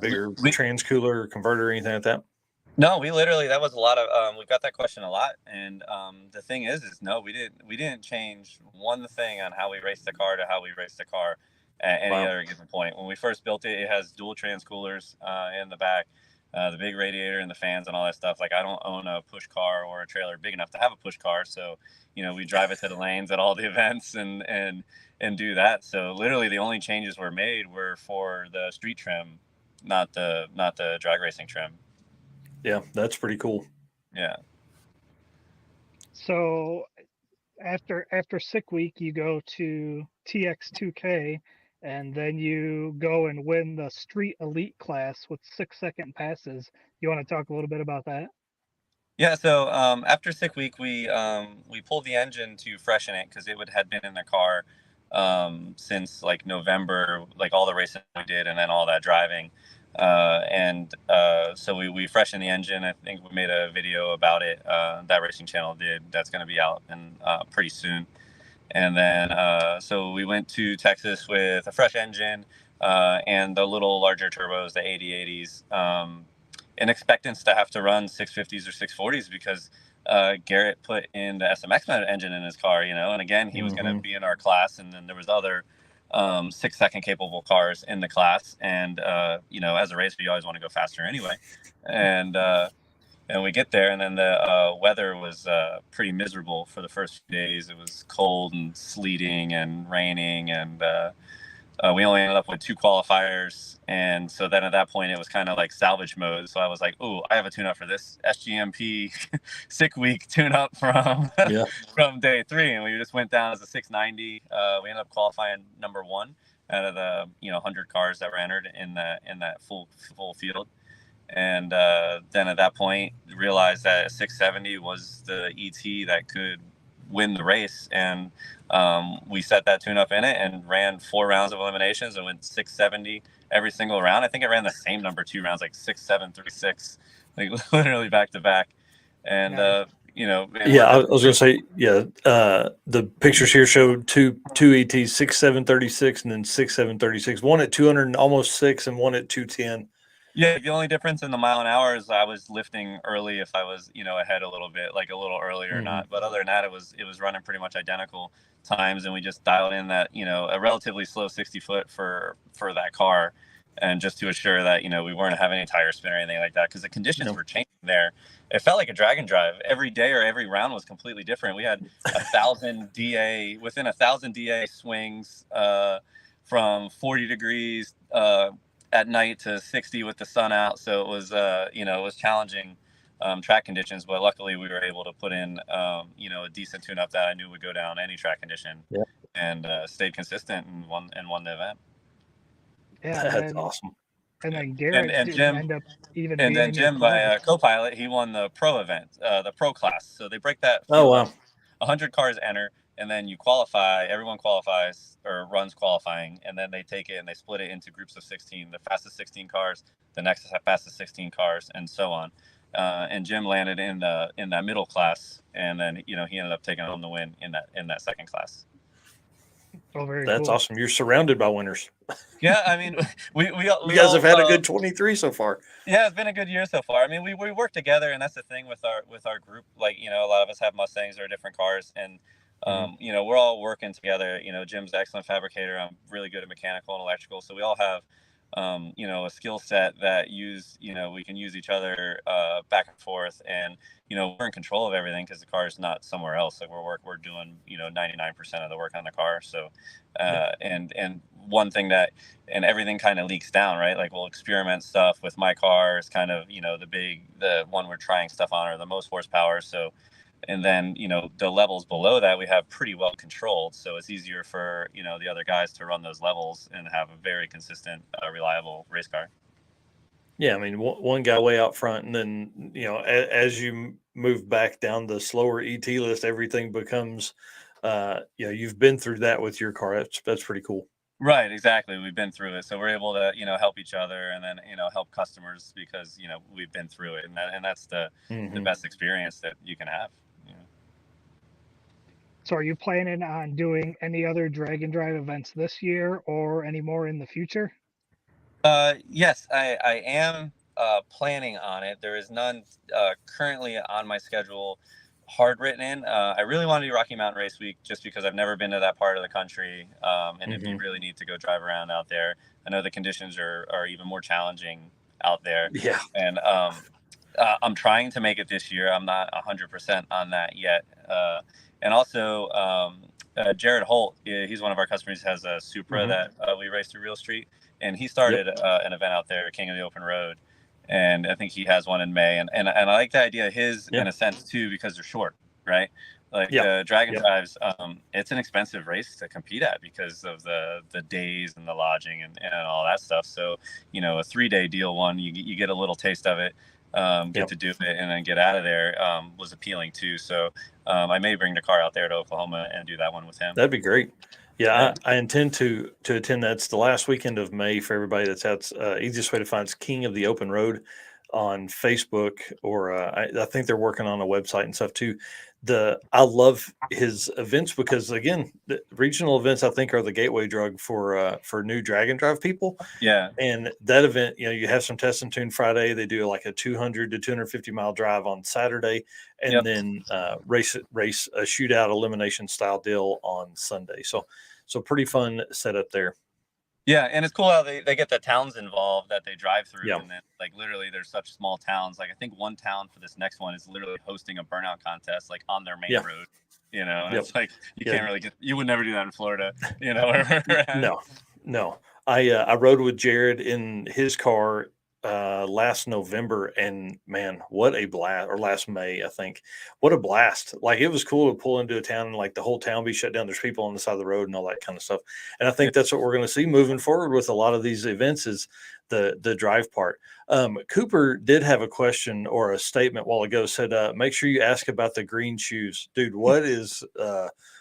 Speaker 1: bigger trans cooler, converter, anything like that?
Speaker 6: No, that was a lot of, we've got that question a lot. And the thing is no, we didn't change one thing on how we raced the car to how we raced the car at any other given point. When we first built it, it has dual trans coolers in the back, the big radiator and the fans and all that stuff. Like I don't own a push car or a trailer big enough to have a push car. So, we drive it to the lanes at all the events and do that. So literally the only changes were made were for the street trim, not the drag racing trim.
Speaker 1: Yeah, that's pretty cool.
Speaker 6: Yeah.
Speaker 2: So after Sick Week, you go to TX2K, and then you go and win the Street Elite class with 6-second passes. You want to talk a little bit about that?
Speaker 6: Yeah. So after Sick Week, we pulled the engine to freshen it because it had been in the car since like November, like all the racing we did, and then all that driving. So we freshened the engine. I think we made a video about it. That racing channel did. That's going to be out pretty soon. And then so we went to Texas with a fresh engine and the little larger turbos, the 8080s, in expectance to have to run 650s or 640s because Garrett put in the SMX engine in his car, and again, he was going to be in our class. And then there was other 6-second capable cars in the class, and as a racer you always want to go faster anyway, and we get there, and then the weather was pretty miserable for the first few days. It was cold and sleeting and raining, and we only ended up with 2 qualifiers, and so then at that point it was kind of like salvage mode. So I was like, oh, I have a tune-up for this SGMP Sick Week tune-up from from day 3, and we just went down as a 690. We ended up qualifying number 1 out of the 100 cars that were entered in that full field, and then at that point realized that a 670 was the ET that could win the race. And we set that tune up in it and ran 4 rounds of eliminations and went 670 every single round. I think I ran the same number 2 rounds, like 6, 7, 3, 6, like literally back to back. And
Speaker 2: Nice.
Speaker 1: Yeah, I was gonna say, the pictures here showed two ETs, 6.736 and then 6.736, one at 200 almost 6 and one at 210.
Speaker 6: Yeah, the only difference in the mile an hour is I was lifting early if I was, ahead a little bit, like a little earlier or not. But other than that, it was running pretty much identical times, and we just dialed in that, a relatively slow 60 foot for that car, and just to assure that, we weren't having any tire spin or anything like that, because the conditions were changing there. It felt like a drag and drive. Every day or every round was completely different. We had 1,000 DA, within 1,000 DA swings from 40 degrees at night to 60 with the sun out. So it was, it was challenging track conditions, but luckily we were able to put in, a decent tune up that I knew would go down any track condition, and stayed consistent and won the event.
Speaker 2: Yeah,
Speaker 1: That's awesome.
Speaker 2: And then Garrett
Speaker 6: and Jim,
Speaker 2: end up even
Speaker 6: and
Speaker 2: being
Speaker 6: then
Speaker 2: in
Speaker 6: Jim,
Speaker 2: your
Speaker 6: my co-pilot, he won the pro event, the pro class. So they break that.
Speaker 1: Oh, wow.
Speaker 6: 100 cars enter, and then you qualify. Everyone qualifies or runs qualifying, and then they take it and they split it into groups of 16. The fastest 16 cars, the next fastest 16 cars, and so on. And Jim landed in that middle class, and then he ended up taking home the win in that second class.
Speaker 2: Oh, very
Speaker 1: That's
Speaker 2: cool.
Speaker 1: awesome. You're surrounded by winners.
Speaker 6: Yeah, I mean, we
Speaker 1: you guys have had a good 23 so far.
Speaker 6: Yeah, it's been a good year so far. I mean, we work together, and that's the thing with our group. Like, a lot of us have Mustangs or different cars, and we're all working together. Jim's an excellent fabricator. I'm really good at mechanical and electrical, so we all have a skill set that we can use each other back and forth, and we're in control of everything because the car is not somewhere else. Like we're doing 99% of the work on the car. So and one thing that, and everything kind of leaks down, right? Like we'll experiment stuff with my car. It's kind of the one we're trying stuff on, or the most horsepower. So, and then the levels below that we have pretty well controlled, so it's easier for the other guys to run those levels and have a very consistent, reliable race car.
Speaker 1: Yeah, I mean, one guy way out front, and then as you move back down the slower ET list, everything becomes you've been through that with your car. That's pretty cool.
Speaker 6: Right, exactly. We've been through it, so we're able to help each other, and then help customers because we've been through it, and that's the best experience that you can have.
Speaker 2: So are you planning on doing any other drag and drive events this year or any more in the future?
Speaker 6: Yes, I am planning on it. There is none currently on my schedule hard written in. I really want to do Rocky Mountain Race Week just because I've never been to that part of the country, and it'd be really neat to go drive around out there. I know the conditions are even more challenging out there.
Speaker 1: Yeah.
Speaker 6: And I'm trying to make it this year. I'm not 100% on that yet. And also, Jared Holt, he's one of our customers, has a Supra that we race through Real Street, and he started an event out there, King of the Open Road, and I think he has one in May. And I like the idea of his in a sense too, because they're short, right? Like Dragon Drives, it's an expensive race to compete at because of the days and the lodging and all that stuff. So a 3-day deal one, you get a little taste of it. Get to do it and then get out of there was appealing too. So I may bring the car out there to Oklahoma and do that one with him.
Speaker 1: That'd be great. Yeah, I intend to attend that. It's the last weekend of May for everybody that's out. Easiest way to find is King of the Open Road on Facebook, or I think they're working on a website and stuff too. I love his events because, again, the regional events I think are the gateway drug for new drag and drive people.
Speaker 6: Yeah.
Speaker 1: And that event, you have some test and tune Friday. They do like a 200 to 250 mile drive on Saturday, and then race a shootout elimination style deal on Sunday. So pretty fun setup there.
Speaker 6: Yeah, and it's cool how they get the towns involved that they drive through.
Speaker 1: Yeah.
Speaker 6: And then, like, literally, there's such small towns. Like, I think one town for this next one is literally hosting a burnout contest, like, on their main road. And it's like, you can't really you would never do that in Florida,
Speaker 1: No. I rode with Jared in his car last November, and man, what a blast! Or last May, I think. What a blast! Like, it was cool to pull into a town and like the whole town be shut down. There's people on the side of the road and all that kind of stuff. And I think that's what we're going to see moving forward with a lot of these events is the drive part. Cooper did have a question or a statement while ago. Said, "Make sure you ask about the green shoes, dude. What is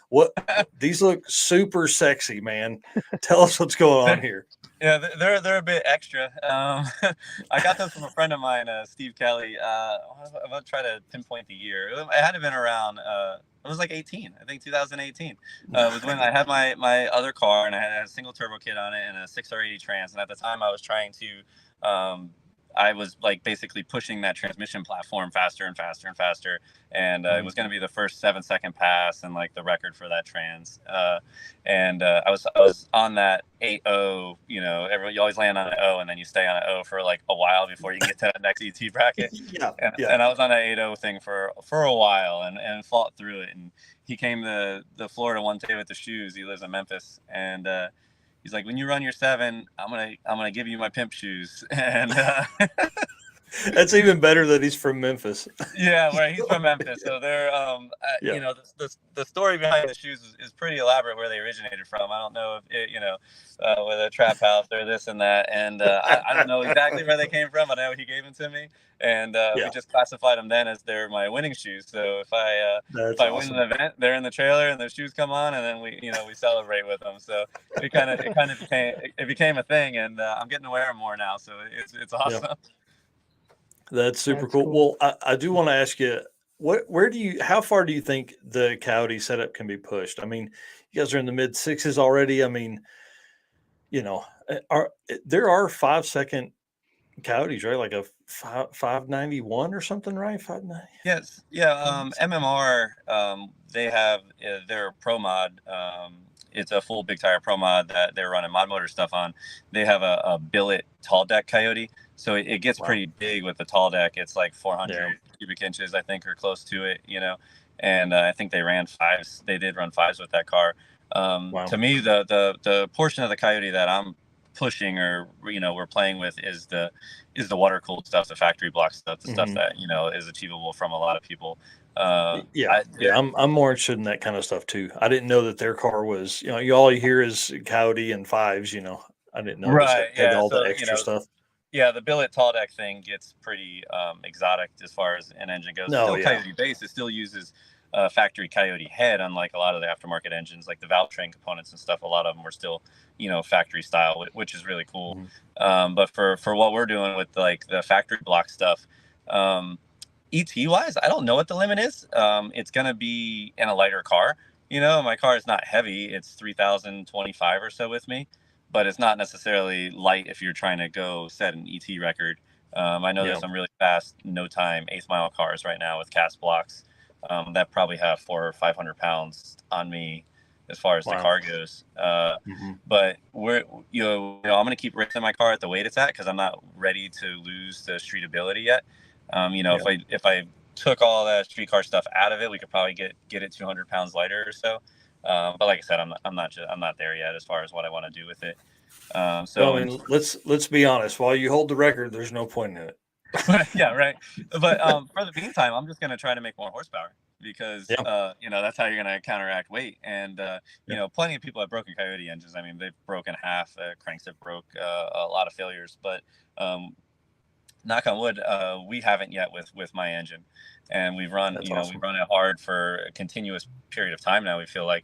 Speaker 1: what? These look super sexy, man. Tell us what's going on here."
Speaker 6: Yeah, they're a bit extra. I got those from a friend of mine, Steve Kelly. I'm gonna try to pinpoint the year. It had to have been around. It was like 18, I think 2018. Was when I had my other car and I had a single turbo kit on it and a 6R80 trans. And at the time, I was trying to. I was like basically pushing that transmission platform faster and faster and faster, and it was going to be the first 7-second pass and like the record for that trans. I was on that 8.0. You know, you always land on an O, and then you stay on an O for like a while before you can get to the next ET bracket. And I was on that 8.0 thing for a while and fought through it. And he came to Florida one day with the shoes. He lives in Memphis, and he's like, "When you run your 7, I'm gonna give you my pimp shoes." And
Speaker 1: that's even better that he's from Memphis.
Speaker 6: Yeah, where he's from Memphis. So they're you know, the story behind the shoes is pretty elaborate where they originated from. I don't know if it, you know, with a trap house or this and that, and I don't know exactly where they came from. I know he gave them to me, and we just classified them then as they're my winning shoes. So if I win an event, they're in the trailer and the shoes come on, and then we celebrate with them. So it kind of became a thing, and I'm getting to wear them more now. So it's awesome.
Speaker 1: Yeah. That's super cool. Well, I do want to ask you, how far do you think the Coyote setup can be pushed? I mean, you guys are in the mid 6s already. I mean, there are 5-second Coyotes, right? Like a 591 or something, right? 590.
Speaker 6: Yes. Yeah. MMR, they have their Pro Mod. It's a full big tire Pro Mod that they're running mod motor stuff on. They have a billet tall deck Coyote. So it gets pretty big with the tall deck. It's like 400 cubic inches, I think, or close to it, and I think they ran 5s. They did run 5s with that car. To me, the portion of the Coyote that I'm pushing or we're playing with is the water cooled stuff, the factory block stuff, the stuff that is achievable from a lot of people.
Speaker 1: I'm more interested in that kind of stuff too. I didn't know that their car was all you hear is Coyote and 5s. I didn't know it had all the extra stuff.
Speaker 6: Yeah, the billet tall deck thing gets pretty exotic as far as an engine goes. Coyote base, it still uses factory Coyote head, unlike a lot of the aftermarket engines, like the valve train components and stuff. A lot of them were still, factory style, which is really cool. But for what we're doing with like the factory block stuff, ET wise, I don't know what the limit is. It's gonna be in a lighter car. My car is not heavy; it's 3,025 or so with me. But it's not necessarily light if you're trying to go set an ET record. I know there's some really fast, no time 8th mile cars right now with cast blocks that probably have 400 or 500 pounds on me as far as the car goes. But I'm going to keep racing my car at the weight it's at because I'm not ready to lose the streetability yet. If I took all that street car stuff out of it, we could probably get it 200 pounds lighter or so. But like I said, I'm not there yet as far as what I want to do with it.
Speaker 1: Let's be honest. While you hold the record, there's no point in it.
Speaker 6: Yeah, right. But for the meantime, I'm just going to try to make more horsepower because that's how you're going to counteract weight. And plenty of people have broken Coyote engines. I mean, they've broken half. Cranks have broke a lot of failures. But knock on wood, we haven't yet with my engine. And we've run,
Speaker 1: awesome.
Speaker 6: We've run it hard for a continuous period of time now. We feel like,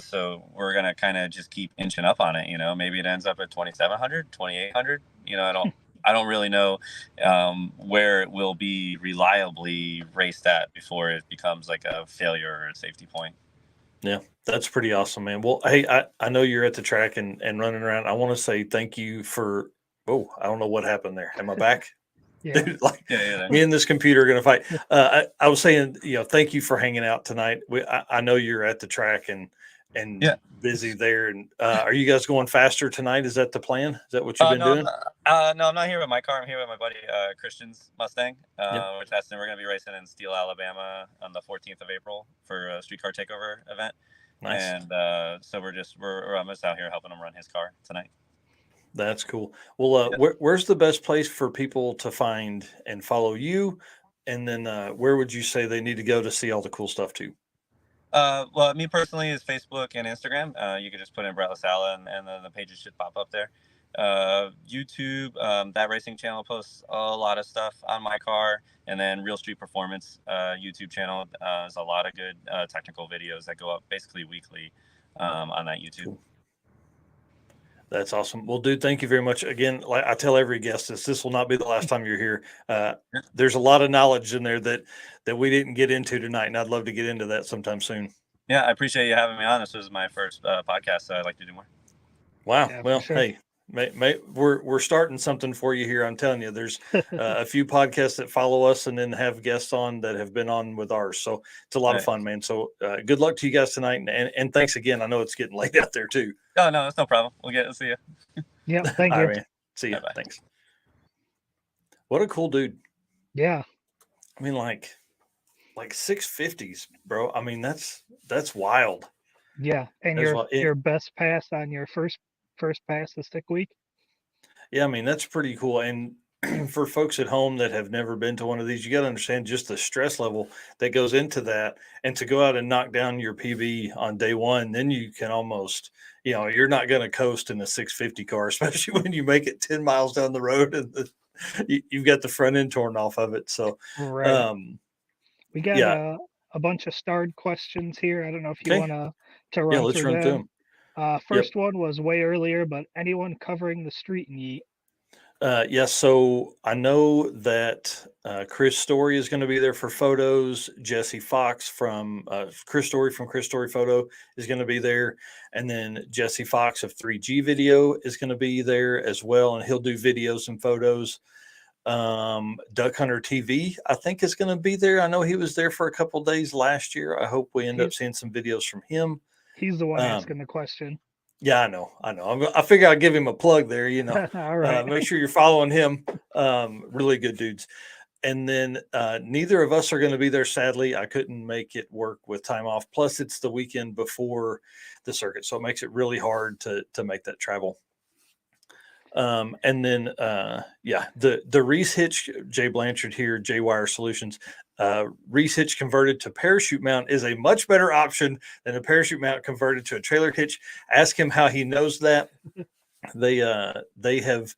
Speaker 6: so we're going to kind of just keep inching up on it. Maybe it ends up at 2,700, 2,800. I don't really know where it will be reliably raced at before it becomes like a failure or a safety point.
Speaker 1: Yeah, that's pretty awesome, man. Well, hey, I know you're at the track and running around. I want to say thank you for, I don't know what happened there. Am I back?
Speaker 2: Yeah.
Speaker 1: Dude, me and this computer are going to fight. I was saying, thank you for hanging out tonight. I know you're at the track and busy there. And are you guys going faster tonight? Is that the plan? Is that what you've been doing?
Speaker 6: No, I'm not here with my car. I'm here with my buddy Christian's Mustang. We're testing. We're going to be racing in Steele, Alabama on the 14th of April for a streetcar takeover event.
Speaker 1: Nice.
Speaker 6: And so I'm just out here helping him run his car tonight.
Speaker 1: That's cool. Well, where's the best place for people to find and follow you? And then where would you say they need to go to see all the cool stuff too?
Speaker 6: Well, me personally is Facebook and Instagram. You can just put in Brett LaSala, and then the pages should pop up there. YouTube, that racing channel posts a lot of stuff on my car, and then Real Street Performance YouTube channel is a lot of good technical videos that go up basically weekly on that YouTube.
Speaker 1: Cool. That's awesome. Well, dude, thank you very much. Again, like I tell every guest this will not be the last time you're here. There's a lot of knowledge in there that we didn't get into tonight, and I'd love to get into that sometime soon.
Speaker 6: Yeah, I appreciate you having me on. This was my first podcast, so I'd like to do more.
Speaker 1: Wow.
Speaker 2: Yeah,
Speaker 1: well,
Speaker 2: for sure.
Speaker 1: hey, we're starting something for you here. I'm telling you, there's a few podcasts that follow us and then have guests on that have been on with ours. So it's a lot of fun, man. So good luck to you guys tonight. And thanks again. I know it's getting late out there too.
Speaker 6: Oh, no, that's no problem. We'll see you.
Speaker 2: Yeah. Thank
Speaker 1: All
Speaker 2: you.
Speaker 1: right, man. See you.
Speaker 6: Bye-bye.
Speaker 1: Thanks. What a cool dude.
Speaker 2: Yeah.
Speaker 1: I mean, like 650s, bro. I mean, that's wild.
Speaker 2: Yeah. And your best pass on your first pass the stick week.
Speaker 1: Yeah, I mean, that's pretty cool. And for folks at home that have never been to one of these, you got to understand just the stress level that goes into that. And to go out and knock down your PB on day one, then you can almost, you're not going to coast in a 650 car, especially when you make it 10 miles down the road and you've got the front end torn off of it. So,
Speaker 2: right. We got a bunch of starred questions here. I don't know if you want to run
Speaker 1: let's
Speaker 2: through
Speaker 1: run
Speaker 2: them.
Speaker 1: Through them.
Speaker 2: First one was way earlier, but anyone covering the street and Yeet?
Speaker 1: Yes. So I know that Chris Story is going to be there for photos. Jesse Fox from Chris Story Photo is going to be there. And then Jesse Fox of 3G Video is going to be there as well. And he'll do videos and photos. Duck Hunter TV, I think, is going to be there. I know he was there for a couple days last year. I hope we end up seeing some videos from him.
Speaker 2: He's the one asking the question.
Speaker 1: Yeah, I know. I figure I'll give him a plug there,
Speaker 2: All right.
Speaker 1: make sure you're following him. Really good dudes. And then neither of us are going to be there. Sadly, I couldn't make it work with time off. Plus, it's the weekend before the circuit, so it makes it really hard to make that travel. And then, the Reese hitch, Jay Blanchard here, J Wire Solutions. Reese hitch converted to parachute mount is a much better option than a parachute mount converted to a trailer hitch. Ask him how he knows that. They have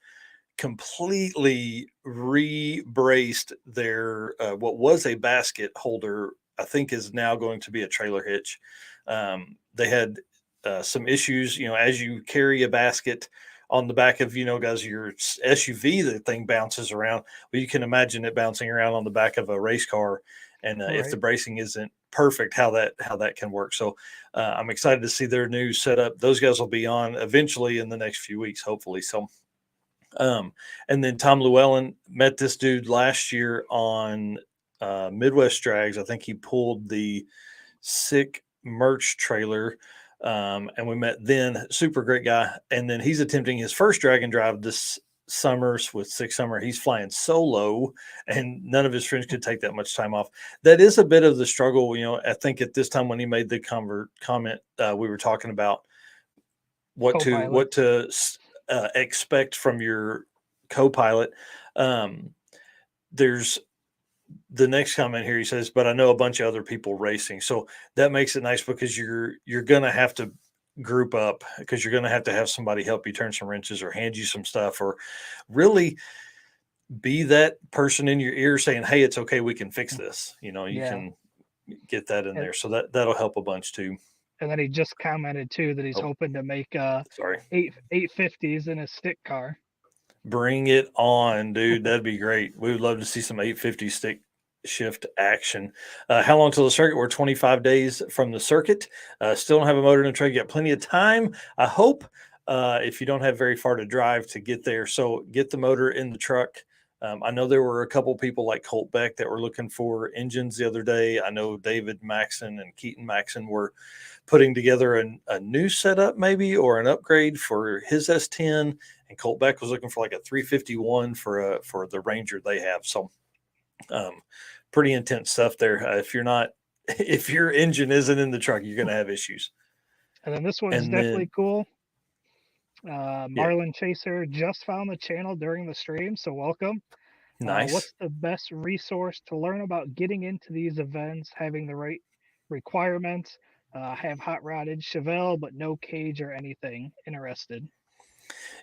Speaker 1: completely re-braced their what was a basket holder, I think is now going to be a trailer hitch. They had some issues, as you carry a basket on the back of, guys, your SUV, the thing bounces around. Well, you can imagine it bouncing around on the back of a race car. And if the bracing isn't perfect, how that can work. So I'm excited to see their new setup. Those guys will be on eventually in the next few weeks, hopefully. So, and then Tom Llewellyn met this dude last year on Midwest Drags. I think he pulled the Sick merch trailer. And we met then. Super great guy. And then he's attempting his first drag and drive this summer with Sick Summer. He's flying solo, and none of his friends could take that much time off. That is a bit of the struggle. I think at this time when he made the comment, we were talking about what to expect from your co-pilot. There's the next comment here. He says, but I know a bunch of other people racing. So that makes it nice because you're going to have to group up, because you're going to have somebody help you turn some wrenches or hand you some stuff, or really be that person in your ear saying, hey, it's okay, we can fix this. You can get that in there. So that'll help a bunch too.
Speaker 2: And then he just commented too that he's hoping to make 850s in his stick car.
Speaker 1: Bring it on, dude. That'd be great. We would love to see some 850 stick shift action. How long till the circuit? We're 25 days from the circuit. Still don't have a motor in the truck. You got plenty of time, I hope, if you don't have very far to drive to get there. So get the motor in the truck. I know there were a couple people like Colt Beck that were looking for engines the other day. I know David Maxon and Keaton Maxon were putting together a new setup maybe, or an upgrade for his S10. And Colt Beck was looking for like a 351 for the Ranger they have. So pretty intense stuff there. If your engine isn't in the truck, you're going to have issues.
Speaker 2: And then this one's definitely cool. Marlin Chaser just found the channel during the stream, so welcome.
Speaker 1: Nice.
Speaker 2: What's the best resource to learn about getting into these events, having the right requirements, have hot rodded Chevelle, but no cage or anything? Interested.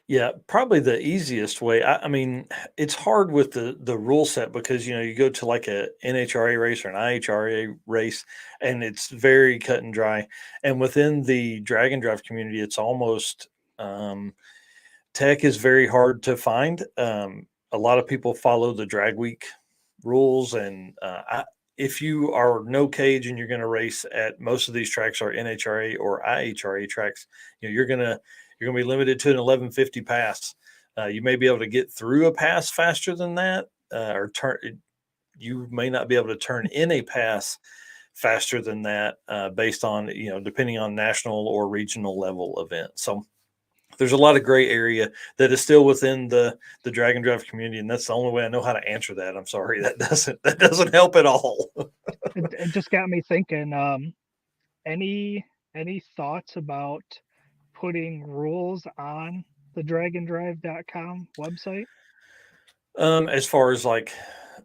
Speaker 1: Yeah, probably the easiest way. I mean, it's hard with the rule set because you go to like a NHRA race or an IHRA race, and it's very cut and dry. And within the drag and drive community, it's almost tech is very hard to find. A lot of people follow the drag week rules, and if you are no cage and you're going to race at most of these tracks are NHRA or IHRA tracks, you're gonna be limited to an 1150 pass. You may be able to get through a pass faster than that, or turn. You may not be able to turn in a pass faster than that, based on depending on national or regional level event. So there's a lot of gray area that is still within the drag and drive community, and that's the only way I know how to answer that. I'm sorry, that doesn't help at all.
Speaker 2: It just got me thinking. Any thoughts about putting rules on the dragandrive.com website?
Speaker 1: As far as like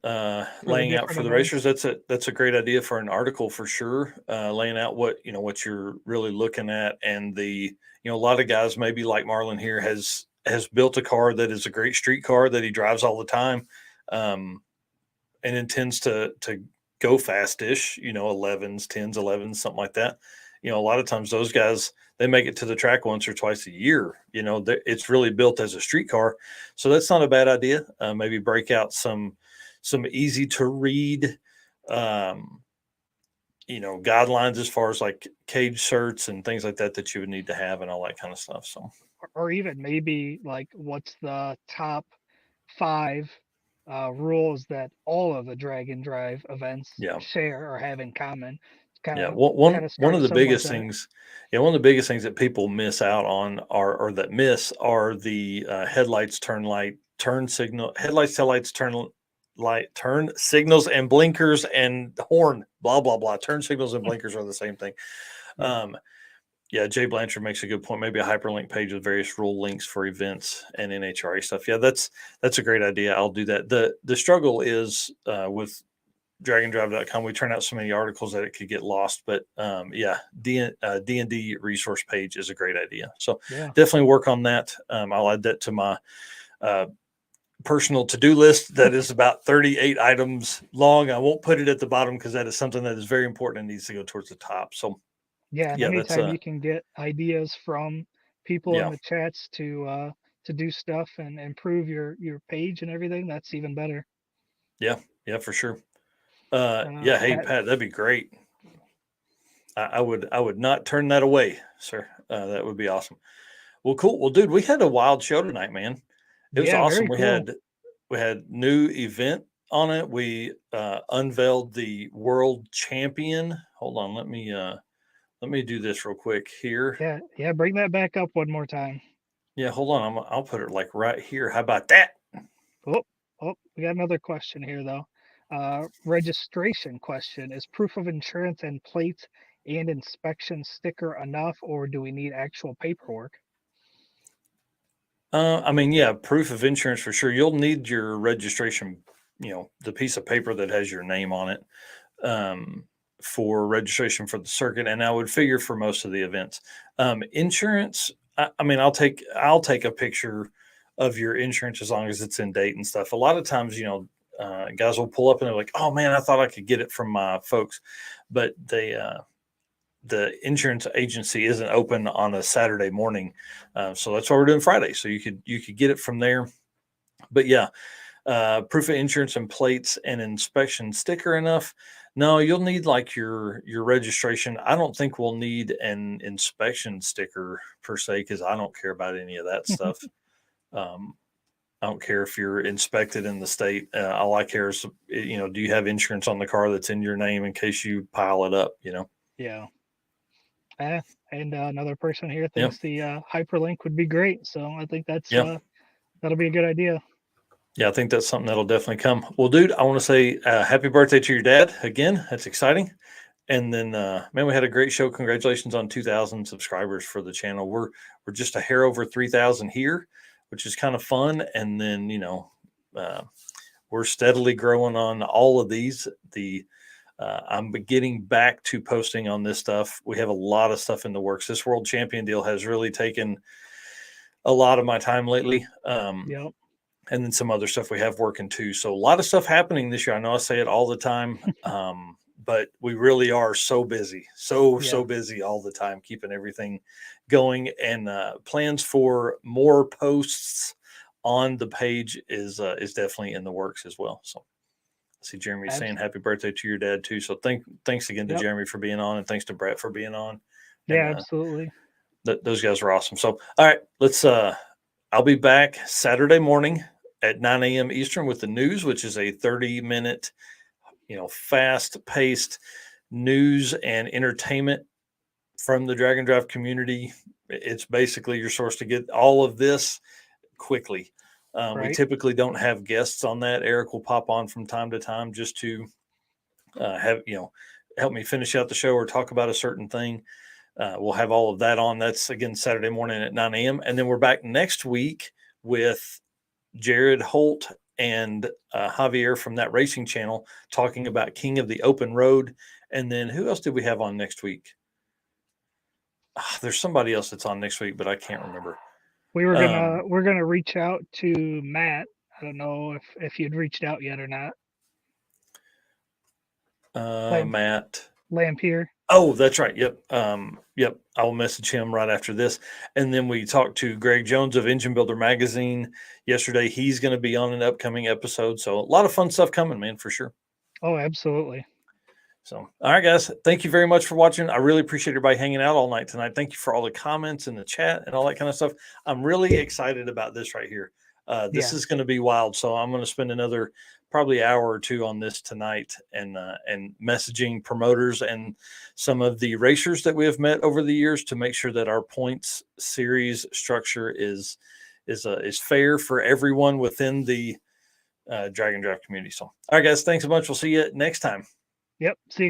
Speaker 1: laying out
Speaker 2: different
Speaker 1: for the
Speaker 2: events?
Speaker 1: racers, that's a great idea for an article for sure. Laying out what you're really looking at, and a lot of guys maybe like Marlon here has built a car that is a great street car that he drives all the time, and intends to go fastish, 11s, 10s, 11s, something like that. A lot of times those guys, they make it to the track once or twice a year. It's really built as a street car, so that's not a bad idea. Maybe break out some easy to read, guidelines as far as like cage certs and things like that you would need to have and all that kind of stuff. So,
Speaker 2: or even maybe like what's the top 5 rules that all of the drag and drive events share or have in common?
Speaker 1: One of the biggest things, one of the biggest things that people miss out on are the headlights, turn signal, headlights, taillights, turn signals, and blinkers, and horn, blah blah blah. Turn signals and blinkers are the same thing. Jay Blanchard makes a good point. Maybe a hyperlink page with various rule links for events and NHRA stuff. Yeah, that's a great idea. I'll do that. The struggle is with dragandrive.com, we turn out so many articles that it could get lost. But D&D resource page is a great idea. So definitely work on that. I'll add that to my personal to-do list that is about 38 items long. I won't put it at the bottom because that is something that is very important and needs to go towards the top. So
Speaker 2: anytime you can get ideas from people in the chats to do stuff and improve your page and everything, that's even better.
Speaker 1: Yeah, for sure. Hey Pat, that'd be great. I would not turn that away, sir. That would be awesome. Well, cool. Well, dude, we had a wild show tonight, man. It was awesome. We had new event on it. We unveiled the world champion. Hold on, let me do this real quick here.
Speaker 2: Yeah, bring that back up one more time.
Speaker 1: Yeah, hold on. I'll put it like right here. How about that?
Speaker 2: Oh, we got another question here though. Registration question: is proof of insurance and plates and inspection sticker enough, or do we need actual paperwork?
Speaker 1: Proof of insurance for sure. You'll need your registration, the piece of paper that has your name on it, for registration for the circuit. And I would figure for most of the events, insurance. I'll take a picture of your insurance as long as it's in date and stuff. A lot of times, guys will pull up and they're like, "Oh man, I thought I could get it from my folks," but the insurance agency isn't open on a Saturday morning, so that's why we're doing Friday. So you could get it from there. But proof of insurance and plates and inspection sticker enough. No, you'll need like your registration. I don't think we'll need an inspection sticker per se because I don't care about any of that stuff. I don't care if you're inspected in the state. All I care is, do you have insurance on the car that's in your name in case you pile it up?
Speaker 2: Yeah. And another person here thinks the hyperlink would be great. So I think that'll be a good idea.
Speaker 1: Yeah, I think that's something that'll definitely come. Well, dude, I want to say happy birthday to your dad again. That's exciting. And then, man, we had a great show. Congratulations on 2,000 subscribers for the channel. We're just a hair over 3,000 here, which is kind of fun. And then, we're steadily growing on all of these. I'm getting back to posting on this stuff. We have a lot of stuff in the works. This world champion deal has really taken a lot of my time lately.
Speaker 2: Yep.
Speaker 1: And then some other stuff we have working too. So a lot of stuff happening this year. I know I say it all the time, but we really are so busy, so busy all the time, keeping everything going. And plans for more posts on the page is definitely in the works as well. So I see Jeremy saying happy birthday to your dad too. So thanks again to Jeremy for being on, and thanks to Brett for being on.
Speaker 2: Yeah, and, absolutely.
Speaker 1: Those guys are awesome. So, all right, let's, I'll be back Saturday morning at 9 a.m. Eastern with the news, which is a 30-minute, fast-paced news and entertainment from the Drag and Drive community. It's basically your source to get all of this quickly. We typically don't have guests on that. Eric will pop on from time to time just to help me finish out the show or talk about a certain thing. We'll have all of that on. That's, again, Saturday morning at 9 a.m. And then we're back next week with Jared Holt and Javier from That Racing Channel talking about King of the Open Road. And then who else did we have on next week? There's somebody else that's on next week, but I can't remember.
Speaker 2: We're gonna reach out to Matt. I don't know if you'd reached out yet or not.
Speaker 1: Matt
Speaker 2: Lampier.
Speaker 1: Oh, that's right. Yep. Yep. I'll message him right after this. And then we talked to Greg Jones of Engine Builder Magazine yesterday. He's going to be on an upcoming episode. So a lot of fun stuff coming, man, for sure.
Speaker 2: Oh, absolutely.
Speaker 1: So, all right, guys, thank you very much for watching. I really appreciate everybody hanging out all night tonight. Thank you for all the comments in the chat and all that kind of stuff. I'm really excited about this right here. This is going to be wild. So I'm going to spend another probably hour or two on this tonight and messaging promoters and some of the racers that we have met over the years to make sure that our points series structure is fair for everyone within the Drag and Drive community. So, all right, guys, thanks a bunch. We'll see you next time.
Speaker 2: Yep. See you guys.